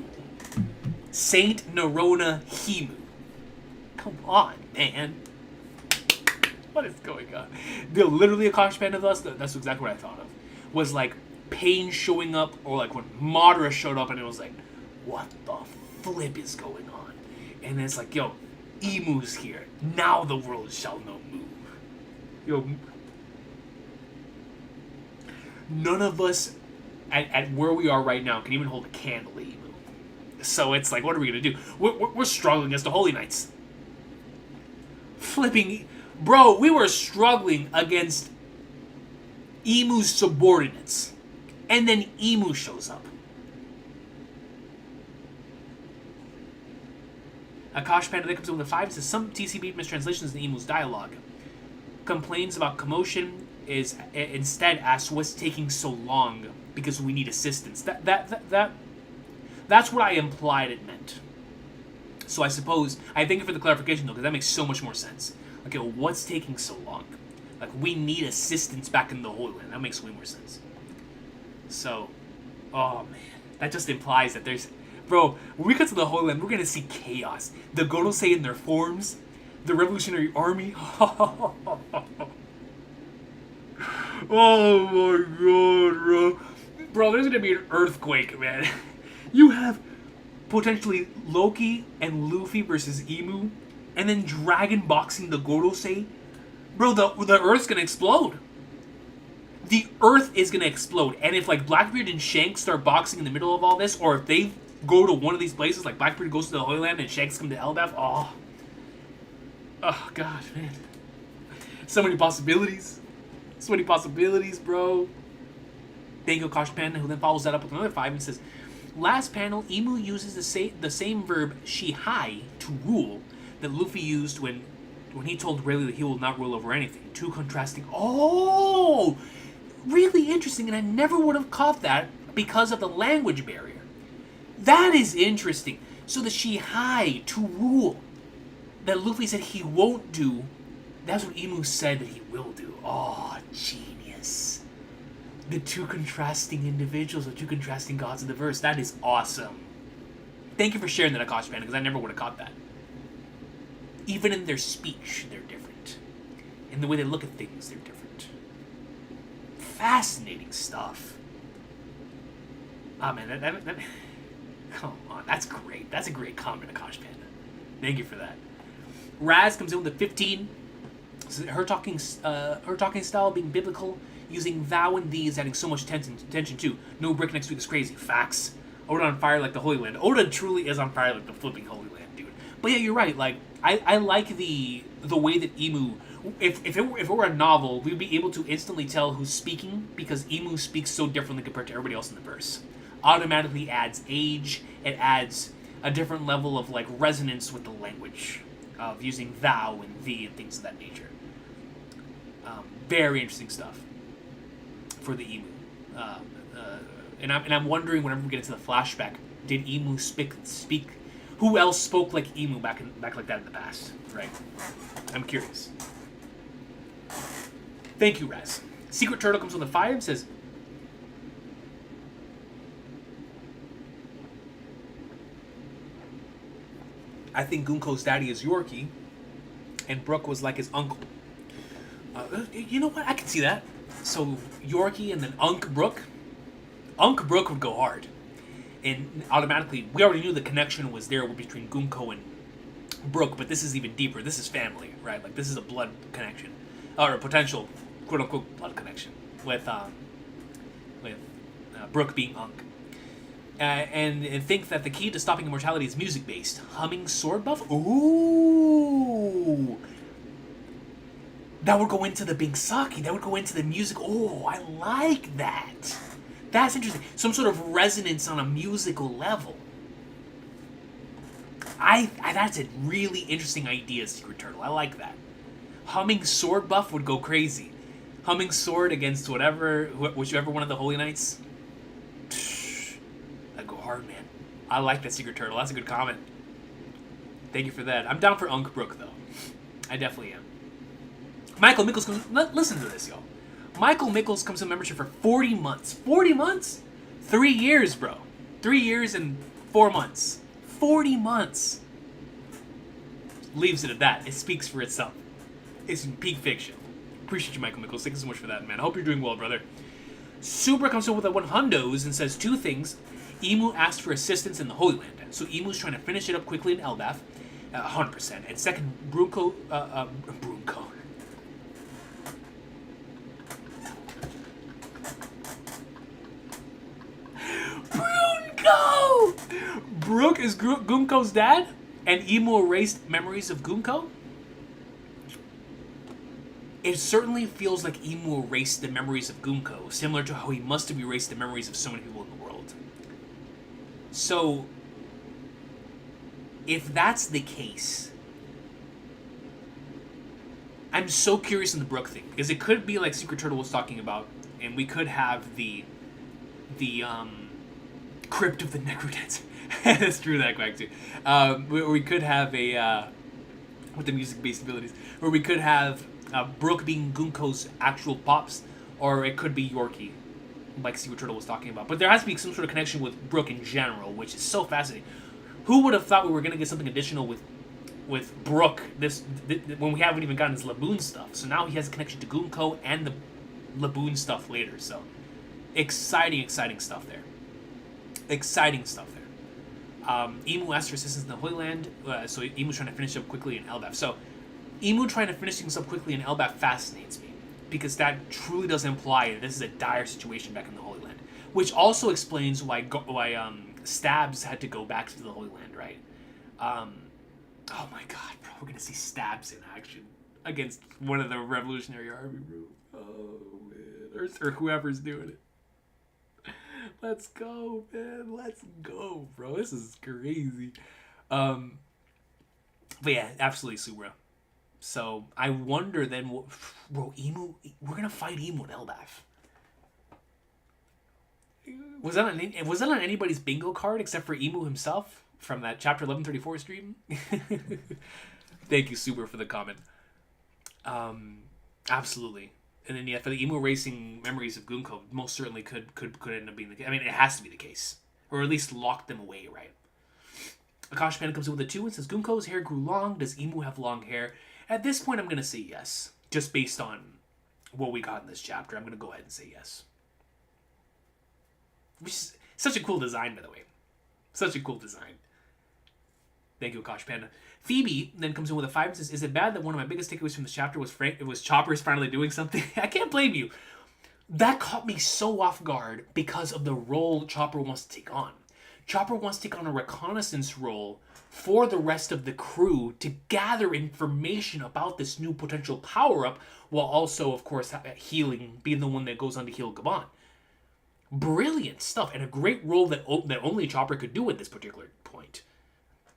Saint Nerona Himu. Come on, man. What is going on? Literally Akash Panda thus, that's exactly what I thought of. Was like Pain showing up, or like when Madara showed up and it was like, what the flip is going on? And then it's like, yo, Emu's here. Now the world shall know Mu. Yo, none of us at where we are right now can even hold a candle to Emu. So it's like, what are we gonna do? We're struggling against the Holy Knights. Flipping, bro, we were struggling against Emu's subordinates, and then Emu shows up. Akash Panda comes in with a 5 and says some TCB mistranslations in Emu's dialogue. Complains about commotion is instead asks what's taking so long because we need assistance. That's what I implied it meant. So I suppose I thank you for the clarification though, because that makes so much more sense. Okay, well, what's taking so long? Like, we need assistance back in the Holy Land. That makes way more sense. So, oh man, that just implies that there's, bro, when we get to the Holy Land, we're gonna see chaos. The Godosei in their forms. The Revolutionary Army. Oh my god, bro. Bro, there's gonna be an earthquake, man. You have potentially Loki and Luffy versus Emu, and then dragon boxing the Gorosei. Bro, the Earth's gonna explode. The Earth is gonna explode. And if like Blackbeard and Shanks start boxing in the middle of all this, or if they go to one of these places, like Blackbeard goes to the Holy Land and Shanks come to Elbaf, oh god, man. So many possibilities. So many possibilities, bro. Thank you, Kosh Panda, who then follows that up with another 5 and says, last panel, Emu uses the same verb shihai to rule that Luffy used when he told Rayleigh that he will not rule over anything. Two contrasting. Oh, really interesting, and I never would have caught that because of the language barrier. That is interesting. So the shihai to rule that Luffy said he won't do, that's what Emu said that he will do. Oh, genius. The two contrasting individuals, the two contrasting gods of the verse. That is awesome. Thank you for sharing that, Akash Panda, because I never would have caught that. Even in their speech, they're different. In the way they look at things, they're different. Fascinating stuff. Oh, man, that come on, that's great. That's a great comment, Akash Panda. Thank you for that. Raz comes in with a 15. So her talking style being biblical, using thou and thee is adding so much tension too. No brick next week is crazy. Facts. Oda on fire like the Holy Land. Oda truly is on fire like the flipping Holy Land, dude. But yeah, you're right. Like I like the way that Emu. If it were a novel, we'd be able to instantly tell who's speaking because Emu speaks so differently compared to everybody else in the verse. Automatically adds age. It adds a different level of like resonance with the language of using thou and thee and things of that nature. Very interesting stuff for the Emu. And I'm wondering whenever we get into the flashback, did Emu speak? Who else spoke like Emu back like that in the past? Right. I'm curious. Thank you, Raz. Secret Turtle comes on the 5 and says, I think Gunko's daddy is Yorkie, and Brooke was like his uncle. You know what? I can see that. So Yorkie and then Unc Brooke. Unc Brooke would go hard. And automatically, we already knew the connection was there between Gunko and Brooke, but this is even deeper. This is family, right? Like, this is a blood connection. Or a potential, quote-unquote, blood connection with Brooke being Unc. And think that the key to stopping immortality is music-based. Humming sword buff? Ooh! That would go into the Big Saki. That would go into the music. Oh, I like that. That's interesting. Some sort of resonance on a musical level. That's a really interesting idea, Secret Turtle. I like that. Humming sword buff would go crazy. Humming sword against whichever one of the Holy Knights. That'd go hard, man. I like that, Secret Turtle. That's a good comment. Thank you for that. I'm down for Unc Brook, though. I definitely am. Michael Mickles comes... Listen to this, y'all. Michael Mickles comes to membership for 40 months. 40 months? 3 years, bro. 3 years and 4 months. 40 months. Leaves it at that. It speaks for itself. It's peak fiction. Appreciate you, Michael Mickles. Thank you so much for that, man. I hope you're doing well, brother. Super comes in with a 100s and says 2 things. Emu asked for assistance in the Holy Land. So Emu's trying to finish it up quickly in Elbaf. 100%. And second, Brooke. Brooke is Gunko's dad, and Emu erased memories of Gunko? It certainly feels like Emu erased the memories of Gunko, similar to how he must have erased the memories of so many people in the world. So, if that's the case, I'm so curious in the Brooke thing, because it could be like Secret Turtle was talking about, and we could have the Crypt of the Necrodancer. That's true, that quack too. We could have with the music-based abilities, where we could have Brooke being Gunko's actual pops, or it could be Yorkie, like Secret Turtle was talking about. But there has to be some sort of connection with Brooke in general, which is so fascinating. Who would have thought we were going to get something additional with Brooke when we haven't even gotten his Laboon stuff? So now he has a connection to Gunko and the Laboon stuff later. So exciting stuff there. Exciting stuff there. Emu asked for assistance in the Holy Land, so Emu's trying to finish up quickly in Elbaf. So, Emu trying to finish things up quickly in Elbaf fascinates me, because that truly does imply that this is a dire situation back in the Holy Land. Which also explains why Stabs had to go back to the Holy Land, right? Oh my god, bro, we're gonna see Stabs in action against one of the Revolutionary Army, bro. Oh, man. Or whoever's doing it. Let's go, man. Let's go, bro. This is crazy. But yeah, absolutely Subra. So I wonder then, bro, Emu, we're gonna fight Emu in Elbaf. Was that on anybody's bingo card except for Emu himself from that chapter 1134 stream? Thank you, Super, for the comment. Absolutely. And then yeah, for the Emu Racing Memories of Gunko, most certainly could end up being the case. I mean, it has to be the case, or at least lock them away, right? Akash Panda comes in with a 2 and says, Gunko's hair grew long. Does Emu have long hair? At this point, I'm gonna say yes, just based on what we got in this chapter. I'm gonna go ahead and say yes. Which is such a cool design, by the way. Such a cool design. Thank you, Akash Panda. Phoebe then comes in with a 5 and says, is it bad that one of my biggest takeaways from this chapter was Chopper's finally doing something? I can't blame you. That caught me so off guard because of the role Chopper wants to take on. Chopper wants to take on a reconnaissance role for the rest of the crew to gather information about this new potential power-up, while also, of course, healing, being the one that goes on to heal Gaban. Brilliant stuff, and a great role that only Chopper could do at this particular point.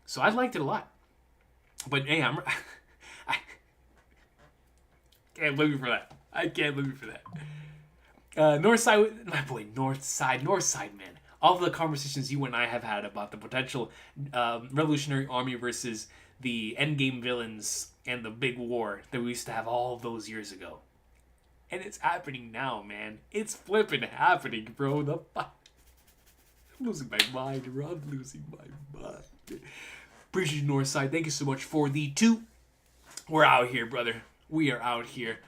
So I liked it a lot. But hey, I can't blame you for that. I can't blame you for that. Northside, my boy, Northside, man. All the conversations you and I have had about the potential Revolutionary Army versus the Endgame villains and the big war that we used to have all those years ago. And it's happening now, man. It's flipping happening, bro. I'm losing my mind, bro. I'm losing my mind. Appreciate you, Northside. Thank you so much for the 2. We're out here, brother. We are out here.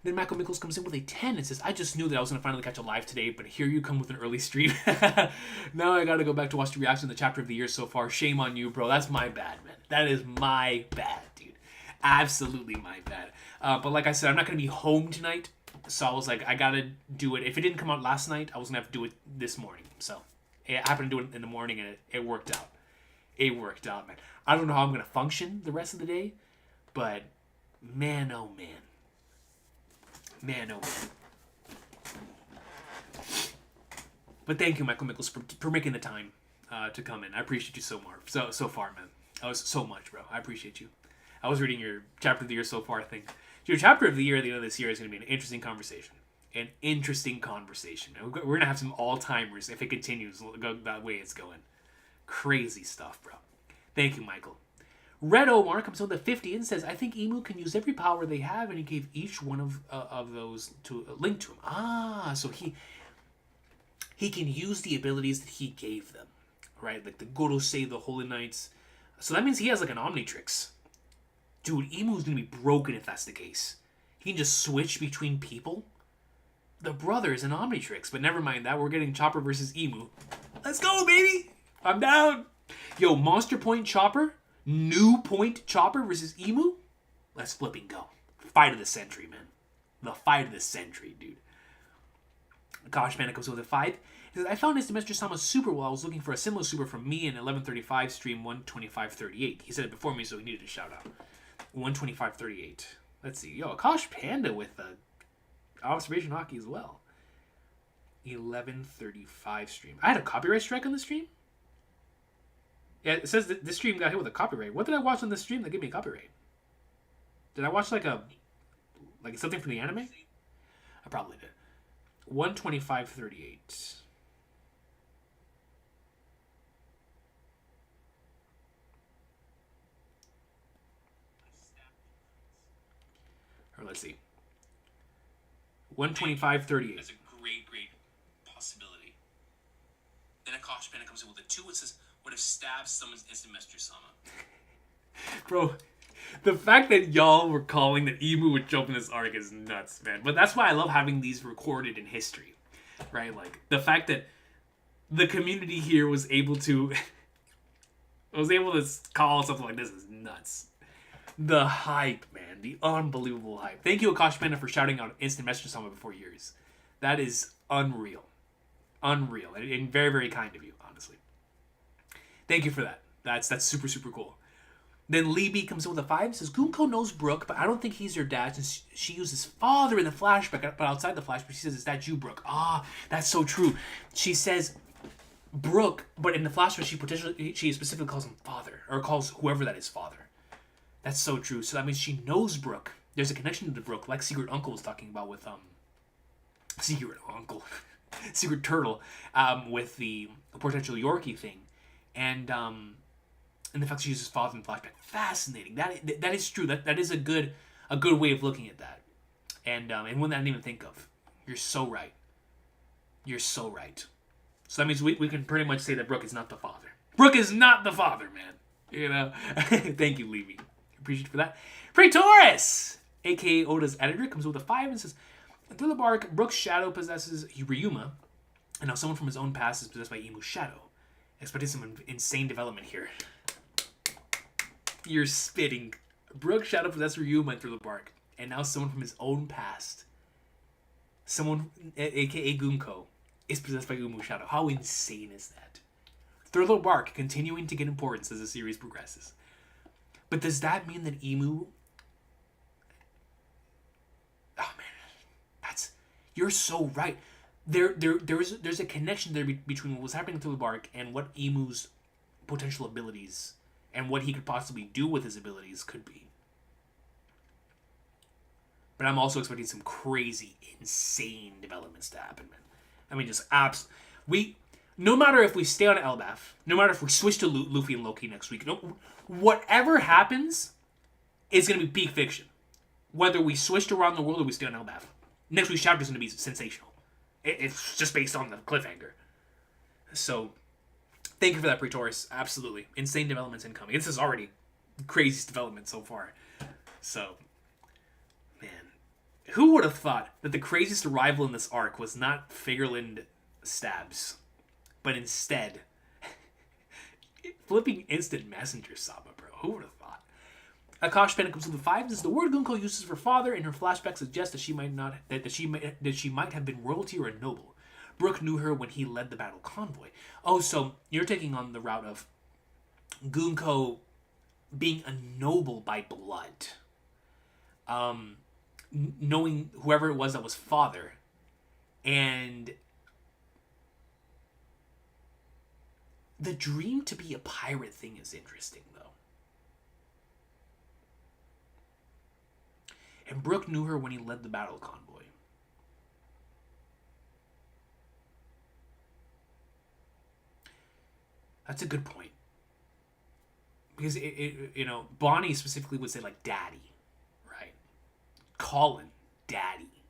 Then Michael Mickles comes in with a 10 and says, I just knew that I was going to finally catch a live today, but here you come with an early stream. Now I got to go back to watch the reaction to the chapter of the year so far. Shame on you, bro. That's my bad, man. That is my bad, dude. Absolutely my bad. But like I said, I'm not going to be home tonight. So I was like, I gotta do it. If it didn't come out last night, I was gonna have to do it this morning. So I happened to do it in the morning, and it worked out. It worked out, man. I don't know how I'm gonna function the rest of the day, but man, oh man, man, oh man. But thank you, Michael Mickles, for making the time to come in. I appreciate you so far, man. I was so much, bro. I appreciate you. I was reading your chapter of the year so far thing. Your chapter of the year at the end of this year is going to be an interesting conversation. An interesting conversation. We're going to have some all-timers if it continues that way it's going. Crazy stuff, bro. Thank you, Michael. Red Omar comes on the 50 and says, I think Emu can use every power they have, and he gave each one of those to a link to him. So he can use the abilities that he gave them, right? Like the Gorosei, the Holy Knights. So that means he has like an Omnitrix. Dude, Emu's gonna be broken if that's the case. He can just switch between people. The brother is an Omnitrix, but never mind that. We're getting Chopper versus Emu. Let's go, baby! I'm down! Yo, Monster Point Chopper, New Point Chopper versus Emu? Let's flipping go. Fight of the century, man. The fight of the century, dude. Gosh, man, it comes with a 5. He says, I found his Mr. Sama super while I was looking for a similar super from me in 1135 stream 12538. He said it before me, so he needed a shout out. 125.38. Let's see. Yo, Akash Panda with observation hockey as well. 11:35 stream. I had a copyright strike on the stream? Yeah, it says that this stream got hit with a copyright. What did I watch on this stream that gave me a copyright? Did I watch like something from the anime? I probably did. 125.38. Or let's see. 125.38. That's a great possibility. Then Akash Panda comes in with a 2 and says, what if Stabs summons instant Mr. Sama? Bro, the fact that y'all were calling that Emu would jump in this arc is nuts, man. But that's why I love having these recorded in history. Right? Like, the fact that the community here was able to was able to call something like this is nuts. The hype, man. The unbelievable hype. Thank you, Akash Panda, for shouting out instant message summit before years. That is unreal. Unreal. And very, very kind of you, honestly. Thank you for that. That's super, super cool. Then Lee B comes in with a 5 and says, Gunko knows Brooke, but I don't think he's her dad since she uses father in the flashback, but outside the flashback, she says, is that you, Brooke? Ah, that's so true. She says Brooke, but in the flashback, she specifically calls him father, or calls whoever that is father. That's so true. So that means she knows Brooke. There's a connection to Brooke, like Secret Uncle was talking about with, Secret Uncle, Secret Turtle, with the potential Yorkie thing. And the fact she uses father in the flashback. Fascinating. That is true. That is a good way of looking at that. And one that I didn't even think of. You're so right. You're so right. So that means we can pretty much say that Brooke is not the father. Brooke is not the father, man. You know? Thank you, Levy. Appreciate you for that. Praetorus, a.k.a. Oda's editor, comes with a 5 and says, through the bark, Brooke's shadow possesses Ryuma, and now someone from his own past is possessed by Imu's shadow. Expecting some insane development here. You're spitting. Brooke's shadow possessed Ryuma through the bark, and now someone from his own past, someone, a.k.a. Gunko, is possessed by Imu's shadow. How insane is that? Thurlow Bark continuing to get importance as the series progresses. But does that mean that Imu... Oh, man. You're so right. There's a connection there between what was happening to the Bark and what Imu's potential abilities and what he could possibly do with his abilities could be. But I'm also expecting some crazy, insane developments to happen, man. I mean, just no matter if we stay on Elbaf, no matter if we switch to Luffy and Loki next week, whatever happens is going to be peak fiction. Whether we switch to Around the World or we stay on Elbaf. Next week's chapter is going to be sensational. It's just based on the cliffhanger. So, thank you for that, Praetorus. Absolutely. Insane developments incoming. This is already the craziest development so far. So, man. Who would have thought that the craziest arrival in this arc was not Figureland Stabs, but instead flipping instant messenger Saba, bro? Who would have thought? Akash Panda comes with the 5 says the word Gunko uses for father in her flashback suggests that she might have been royalty or a noble. Brooke knew her when he led the battle convoy. Oh, so you're taking on the route of Gunko being a noble by blood. Knowing whoever it was that was father, and the dream to be a pirate thing is interesting, though. And Brooke knew her when he led the battle convoy. That's a good point. Because, Bonnie specifically would say, like, daddy. Colin, daddy.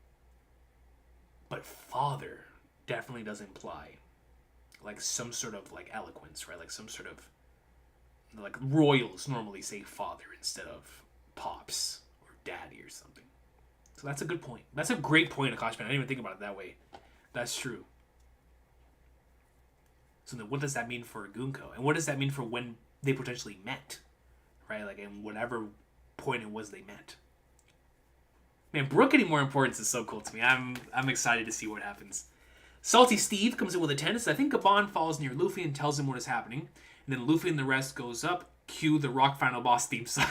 But father definitely does imply like some sort of like eloquence, right? Like some sort of like royals normally say father instead of pops or daddy or something. So that's a good point. That's a great point, Akash. I didn't even think about it that way. That's true. So then what does that mean for Gunko? And what does that mean for when they potentially met? Right? Like in whatever point it was they met. Man, Brooke getting more importance is so cool to me. I'm excited to see what happens. Salty Steve comes in with a 10. I think Gaban falls near Luffy and tells him what is happening. And then Luffy and the rest goes up. Cue the Rock Final Boss theme song.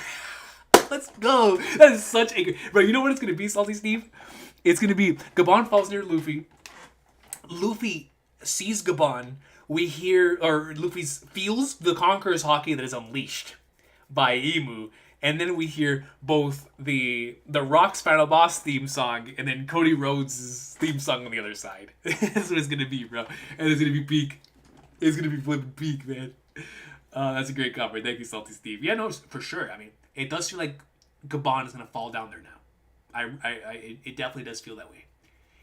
Let's go. That is such a... Bro, you know what it's going to be, Salty Steve? It's going to be Gaban falls near Luffy. Luffy sees Gaban. We hear... Or Luffy feels the Conqueror's Hockey that is unleashed by Imu. And then we hear both the Rock's Final Boss theme song and then Cody Rhodes' theme song on the other side. That's what it's going to be, bro. And it's going to be peak. It's going to be flipping peak, man. That's a great cover. Thank you, Salty Steve. Yeah, no, for sure. I mean, it does feel like Gaban is going to fall down there now. It definitely does feel that way.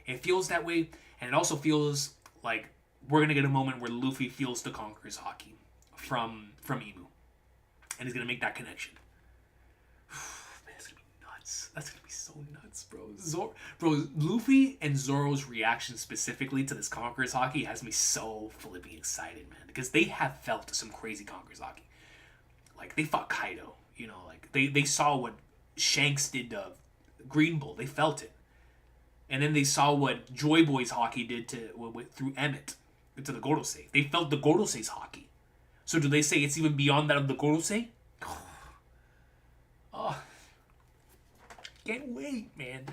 It feels that way, and it also feels like we're going to get a moment where Luffy feels the Conqueror's Hockey from Imu. And he's going to make that connection. Man, that's going to be nuts. That's going to be so nuts, bro. Bro, Luffy and Zoro's reaction specifically to this Conqueror's Hockey has me so flipping excited, man. Because they have felt some crazy Conqueror's Hockey. Like, they fought Kaido. You know, like, they saw what Shanks did to Green Bull. They felt it. And then they saw what Joy Boy's hockey did through Emmett to the Gorosei. They felt the Gorosei's hockey. So do they say it's even beyond that of the Gorosei? Oh, can't wait, man.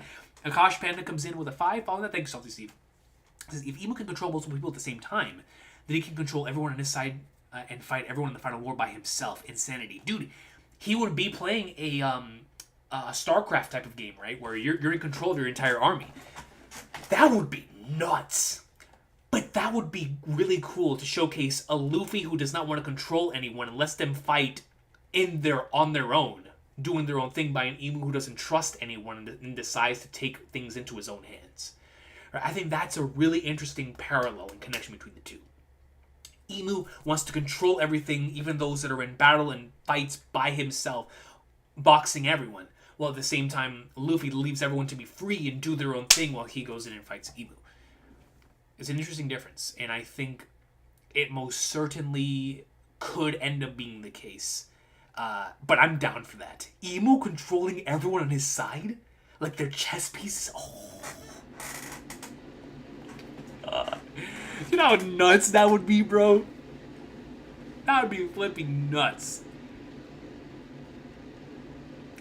Akash Panda comes in with a 5. Following that, thanks, Salty Steve. Says, if Emu can control multiple people at the same time, then he can control everyone on his side and fight everyone in the final war by himself. Insanity. Dude, he would be playing a StarCraft type of game, right? Where you're in control of your entire army. That would be nuts. But that would be really cool to showcase a Luffy who does not want to control anyone and lets them fight on their own, doing their own thing, by an Emu who doesn't trust anyone and decides to take things into his own hands. Right? I think that's a really interesting parallel and connection between the two. Emu wants to control everything, even those that are in battle and fights by himself, boxing everyone. While at the same time, Luffy leaves everyone to be free and do their own thing while he goes in and fights Emu. It's an interesting difference, and I think it most certainly could end up being the case. But I'm down for that. Emu controlling everyone on his side? Like their chess pieces? You know how nuts that would be, bro? That would be flipping nuts.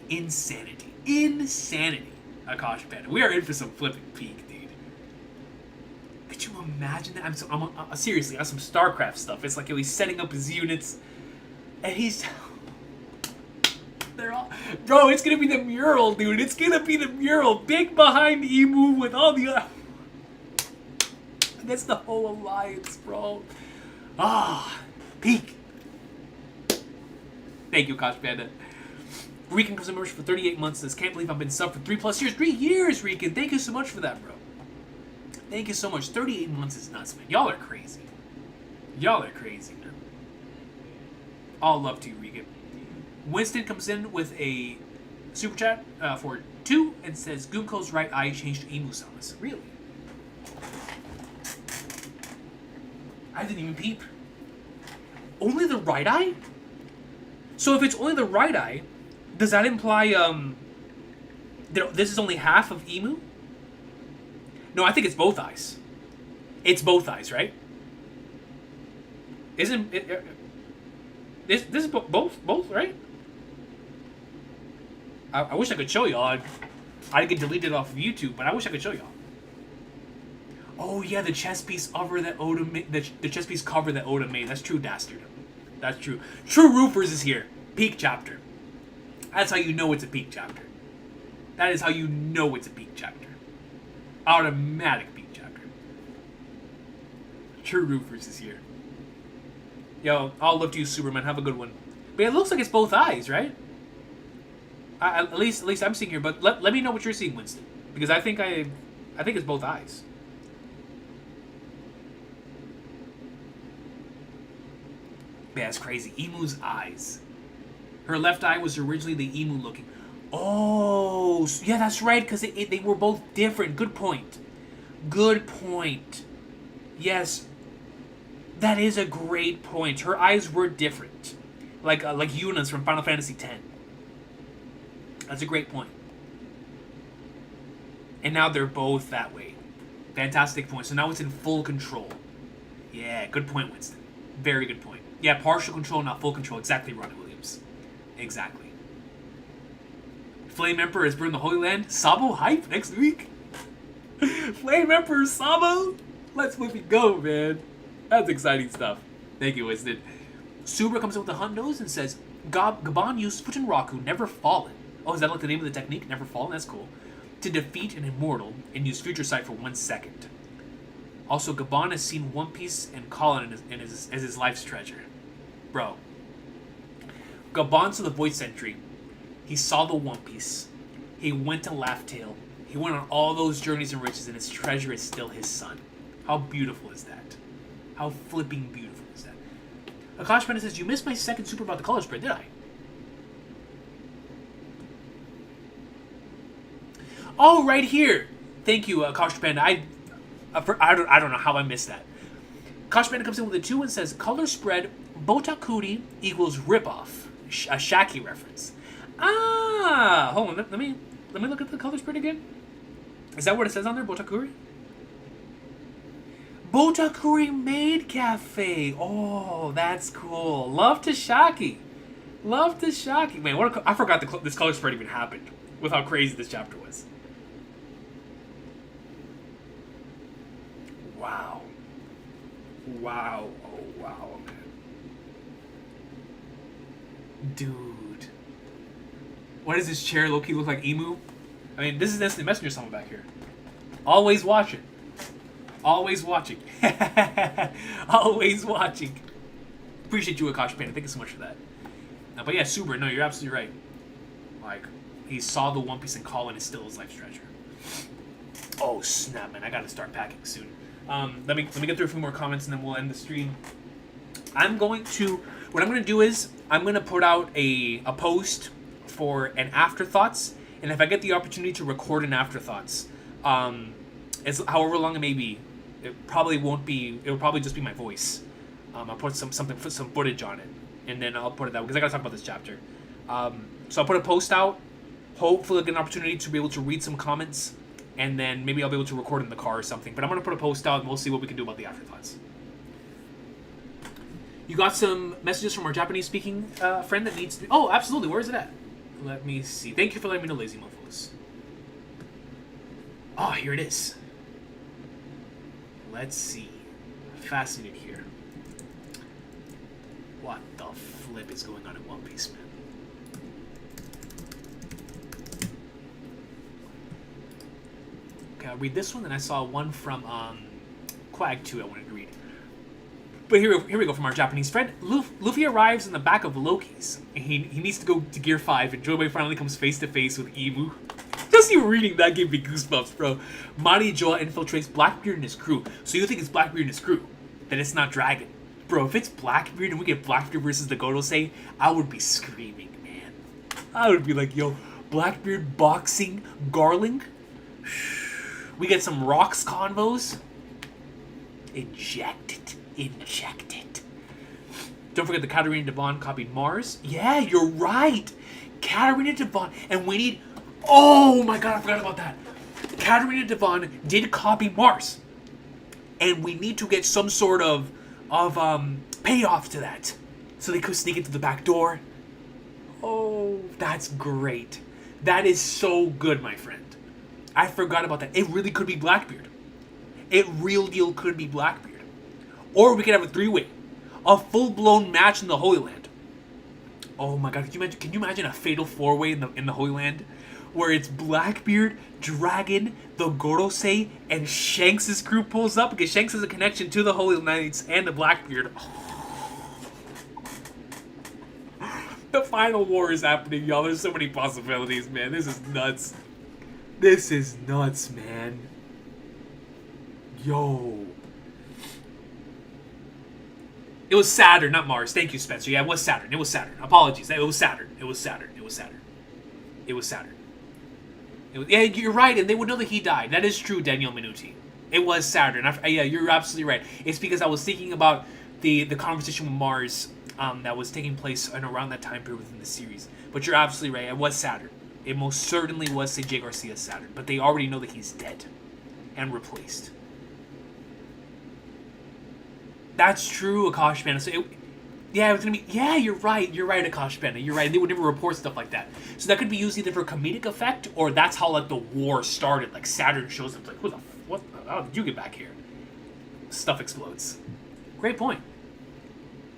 Insanity. Insanity. Akash Panda. We are in for some flipping peak, dude. Could you imagine that? I'm seriously, on some StarCraft stuff. It's like he's setting up his units, and he's... They're all... Bro, it's gonna be the mural, dude. It's gonna be the mural. Big behind Emu with all the other... Against the whole alliance, bro. Peak. Thank you, Akash Panda. Recon comes emerged for 38 months. Says, can't believe I've been subbed for 3+ years. 3 years, Recon. Thank you so much for that, bro. Thank you so much. 38 months is nuts, man. Y'all are crazy. Y'all are crazy, man. All love to you, Recon. Winston comes in with a super chat for 2 and says, Gunko's right eye changed to Emu-sama's. Really? I didn't even peep. Only the right eye? So if it's only the right eye, does that imply this is only half of Emu? No, I think it's both eyes. It's both eyes, right? Isn't it? This is both, right? I wish I could show y'all. I'd get deleted off of YouTube, but I wish I could show y'all. Oh yeah, the chess piece cover that Oda made. The chess piece cover that Oda made. That's true, Dastard. That's true. True Roofers is here. Peak chapter. That's how you know it's a peak chapter. That is how you know it's a peak chapter. Automatic peak chapter. True Roofers is here. Yo, I'll look to you, Superman. Have a good one. But it looks like it's both eyes, right? At least I'm seeing here. But let me know what you're seeing, Winston, because I think it's both eyes. Yeah, it's crazy. Emu's eyes. Her left eye was originally the emu looking. Oh, yeah, that's right, because they were both different. Good point. Good point. Yes, that is a great point. Her eyes were different, like Yuna's from Final Fantasy X. That's a great point. And now they're both that way. Fantastic point. So now it's in full control. Yeah, good point, Winston. Very good point. Yeah, partial control, not full control. Exactly, Ronnie Williams. Exactly. Flame Emperor has burned the Holy Land. Sabo hype next week. Flame Emperor Sabo. Let's flipping go, man. That's exciting stuff. Thank you, Winston. Subra comes up with the hundos and says, Gaban used Futenraku, Never Fallen. Oh, is that like the name of the technique? Never Fallen? That's cool. To defeat an immortal and use Future Sight for 1 second. Also, Gaban has seen One Piece and Colin as his life's treasure. Bro. Gaban saw the Void Sentry. He saw the One Piece. He went to Laugh Tale. He went on all those journeys and riches, and his treasure is still his son. How beautiful is that? How flipping beautiful is that? Akash Panda says, you missed my second super about the color spread, did I? Oh, right here. Thank you, Akash Panda. I don't know how I missed that. Akash Panda comes in with a 2 and says, color spread Botakuri equals ripoff. a Shaki reference. Ah, hold on. Let me look at the color spread again. Is that what it says on there, Botakuri? Botakuri made cafe. Oh, that's cool. Love to Shaki. Love to Shaki. Man, I forgot this color spread even happened with how crazy this chapter was. Wow. Wow. Oh, wow, man. Dude. Why does this chair low-key look like Emu? I mean, this is Destiny Messenger song back here. Always watching. Always watching. Always watching. Appreciate you, Akash Panda. Thank you so much for that. But yeah, Super, no, you're absolutely right. Like, he saw the One Piece and Colin is still his life's treasure. Oh, snap, man. I gotta start packing soon. Let me get through a few more comments and then we'll end the stream. What I'm gonna do is, I'm gonna put out a post for an afterthoughts, and if I get the opportunity to record an afterthoughts, it's however long it may be, it probably won't be, it'll probably just be my voice. I'll put some footage on it, and then I'll put it out, because I gotta talk about this chapter. So I'll put a post out, hopefully I'll get an opportunity to be able to read some comments, and then maybe I'll be able to record in the car or something, but I'm gonna put a post out, and we'll see what we can do about the afterthoughts. You got some messages from our Japanese-speaking friend that needs to be... Oh, absolutely. Where is it at? Let me see. Thank you for letting me know, Lazy Mofos. Oh, here it is. Let's see. Fascinated here. What the flip is going on in One Piece, man? Okay, I'll read this one, and I saw one from Quag 2 I wanted to read. But here we go from our Japanese friend. Luffy arrives in the back of Loki's. He needs to go to Gear 5, and Joy finally comes face to face with Emu. Just you reading that gave me goosebumps, bro. Mari Joa infiltrates Blackbeard and his crew. So you think it's Blackbeard and his crew? Then it's not Dragon. Bro, if it's Blackbeard and we get Blackbeard versus the Gorosei, I would be screaming, man. I would be like, yo, Blackbeard boxing Garling? We get some rocks convos? Inject it. Inject it. Don't forget the Katarina Devon copied Mars. Yeah, you're right. Katarina Devon. And we need... Oh my god, I forgot about that. Katarina Devon did copy Mars. And we need to get some sort of payoff to that. So they could sneak into the back door. Oh, that's great. That is so good, my friend. I forgot about that. It really could be Blackbeard. It real deal could be Blackbeard. Or we could have a three-way. A full-blown match in the Holy Land. Oh my god, can you imagine a fatal four-way in the Holy Land? Where it's Blackbeard, Dragon, the Gorosei, and Shanks' crew pulls up, because Shanks has a connection to the Holy Knights and the Blackbeard. The final war is happening, y'all. There's so many possibilities, man. This is nuts. This is nuts, man. Yo. It was Saturn, not Mars. Thank you, Spencer. Yeah, it was Saturn. It was Saturn. Apologies. It was Saturn. It was Saturn. It was Saturn. It was Saturn. Yeah, you're right, and they would know that he died. That is true, Daniel Minuti. It was Saturn. Yeah, you're absolutely right. It's because I was thinking about the conversation with Mars that was taking place in around that time period within the series. But you're absolutely right. It was Saturn. It most certainly was J. Garcia's Saturn. But they already know that he's dead and replaced. That's true, Akash Panda. So yeah, it was gonna be. Yeah, you're right. You're right, Akash Panda. You're right. They would never report stuff like that. So that could be used either for comedic effect, or that's how like the war started. Like Saturn shows up, like, what? How did you get back here? Stuff explodes. Great point.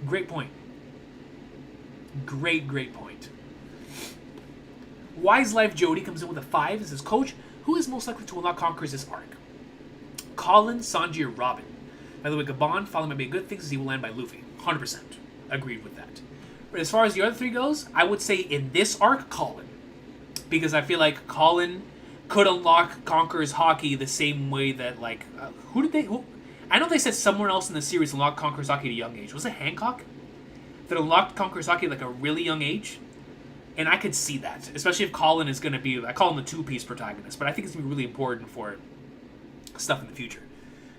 Great point. Great point. Wise Life Jody comes in with a 5 and says, Coach, who is most likely to unlock Conquerors this arc? Colin, Sanji, or Robin? By the way, Gaban, following might be a good thing since he will land by Luffy. 100%. Agreed with that. But as far as the other three goes, I would say in this arc, Colin. Because I feel like Colin could unlock Conqueror's Haki the same way that, like... I know they said someone else in the series unlocked Conqueror's Haki at a young age. Was it Hancock? That unlocked Conqueror's Haki at like a really young age? And I could see that. Especially if Colin is going to be... I call him the two-piece protagonist. But I think it's going to be really important for stuff in the future.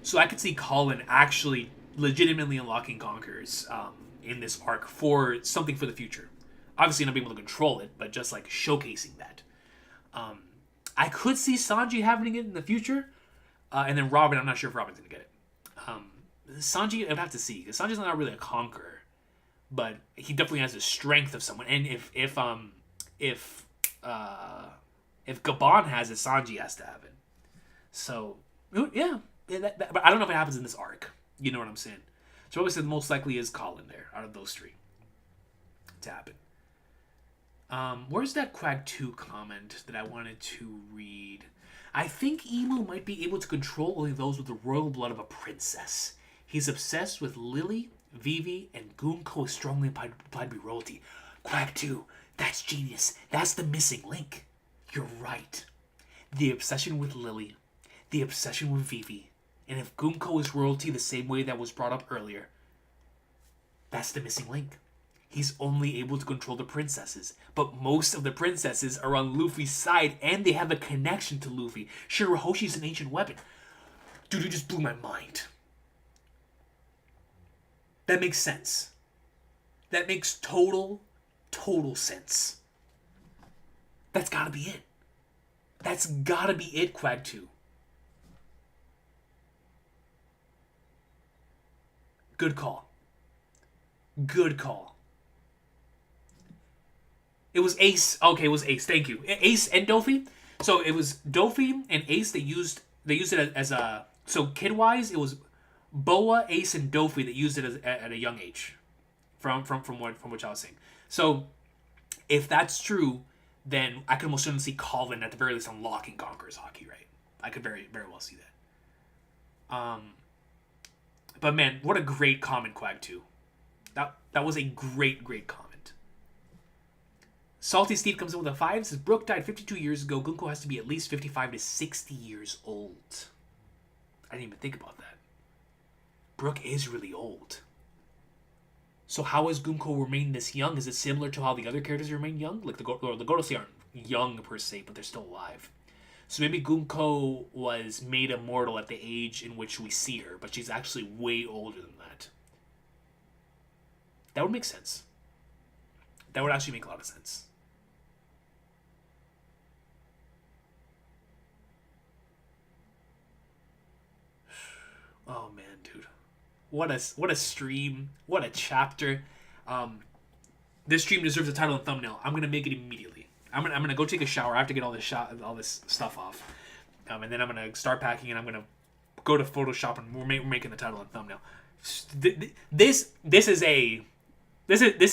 So I could see Colin actually legitimately unlocking Conquerors in this arc for something for the future. Obviously not being able to control it, but just like showcasing that. I could see Sanji having it in the future, and then Robin. I'm not sure if Robin's gonna get it. Sanji, I'd have to see, because Sanji's not really a conqueror, but he definitely has the strength of someone. And if Gaban has it, Sanji has to have it. So yeah, but I don't know if it happens in this arc. You know what I'm saying? So obviously, the most likely is Colin there out of those three to happen. Where's that Quag 2 comment that I wanted to read? I think Emu might be able to control only those with the royal blood of a princess. He's obsessed with Lily, Vivi, and Gunko is strongly implied to be royalty. Quag 2, that's genius. That's the missing link. You're right. The obsession with Lily, the obsession with Vivi, and if Gunko is royalty the same way that was brought up earlier, that's the missing link. He's only able to control the princesses, but most of the princesses are on Luffy's side, and they have a connection to Luffy. Shirahoshi's an ancient weapon. Dude, you just blew my mind. That makes sense. That makes total sense. That's gotta be it. That's gotta be it, Quag 2. Good call. Good call. It was Ace. Okay, it was Ace. Thank you. Ace and Dofi. So it was Dofi and Ace that used it as a. So kid-wise, it was Boa, Ace, and Dofi that used it at a young age. From what I was saying. So if that's true, then I can almost certainly see Colin at the very least unlocking Conqueror's Haki, right? I could very, very well see that. But man, what a great comment, Quag 2. That was a great comment. Salty Steve comes in with a 5. Says, Brooke died 52 years ago. Gunko has to be at least 55 to 60 years old. I didn't even think about that. Brooke is really old. So how has Gunko remained this young? Is it similar to how the other characters remain young? Like the Gorosei aren't young per se, but they're still alive. So maybe Gunko was made immortal at the age in which we see her, but she's actually way older than that. That would make sense. That would actually make a lot of sense. Oh man, dude. What a stream. What a chapter. This stream deserves a title and thumbnail. I'm gonna make it immediately. I'm gonna go take a shower. I have to get all this stuff off. And then I'm gonna start packing and I'm gonna go to Photoshop and we're making the title and thumbnail. This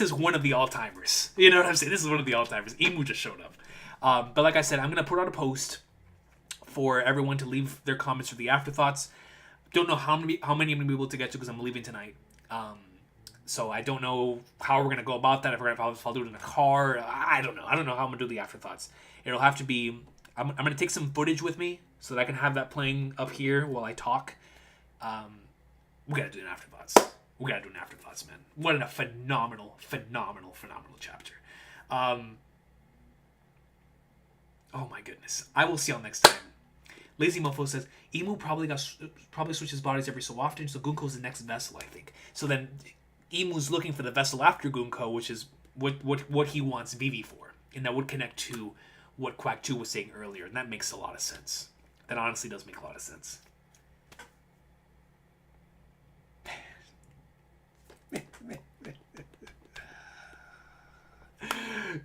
is one of the all-timers. You know what I'm saying? This is one of the all-timers. Emu just showed up. But like I said, I'm going to put out a post for everyone to leave their comments for the afterthoughts. Don't know how many I'm going to be able to get to because I'm leaving tonight. So I don't know how we're going to go about that. If I'll do it in a car. I don't know. I don't know how I'm going to do the afterthoughts. It'll have to be... I'm going to take some footage with me so that I can have that playing up here while I talk. We got to do an afterthoughts. We gotta do an afterthoughts, man. What a phenomenal chapter. Oh my goodness. I will see y'all next time. Lazy Mofo says Emu probably switches bodies every so often, so Gunko's the next vessel, I think. So then Emu's looking for the vessel after Gunko, which is what he wants Vivi for, and that would connect to what Quack 2 was saying earlier, and that makes a lot of sense. That honestly does make a lot of sense.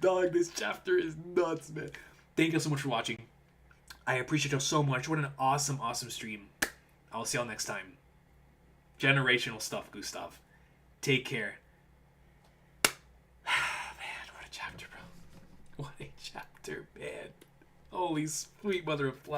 Dog, this chapter is nuts, man. Thank you so much for watching. I appreciate y'all so much. What an awesome stream. I'll see y'all next time. Generational stuff, Gustav. Take care. Man, what a chapter, bro. What a chapter, man. Holy sweet mother of flies.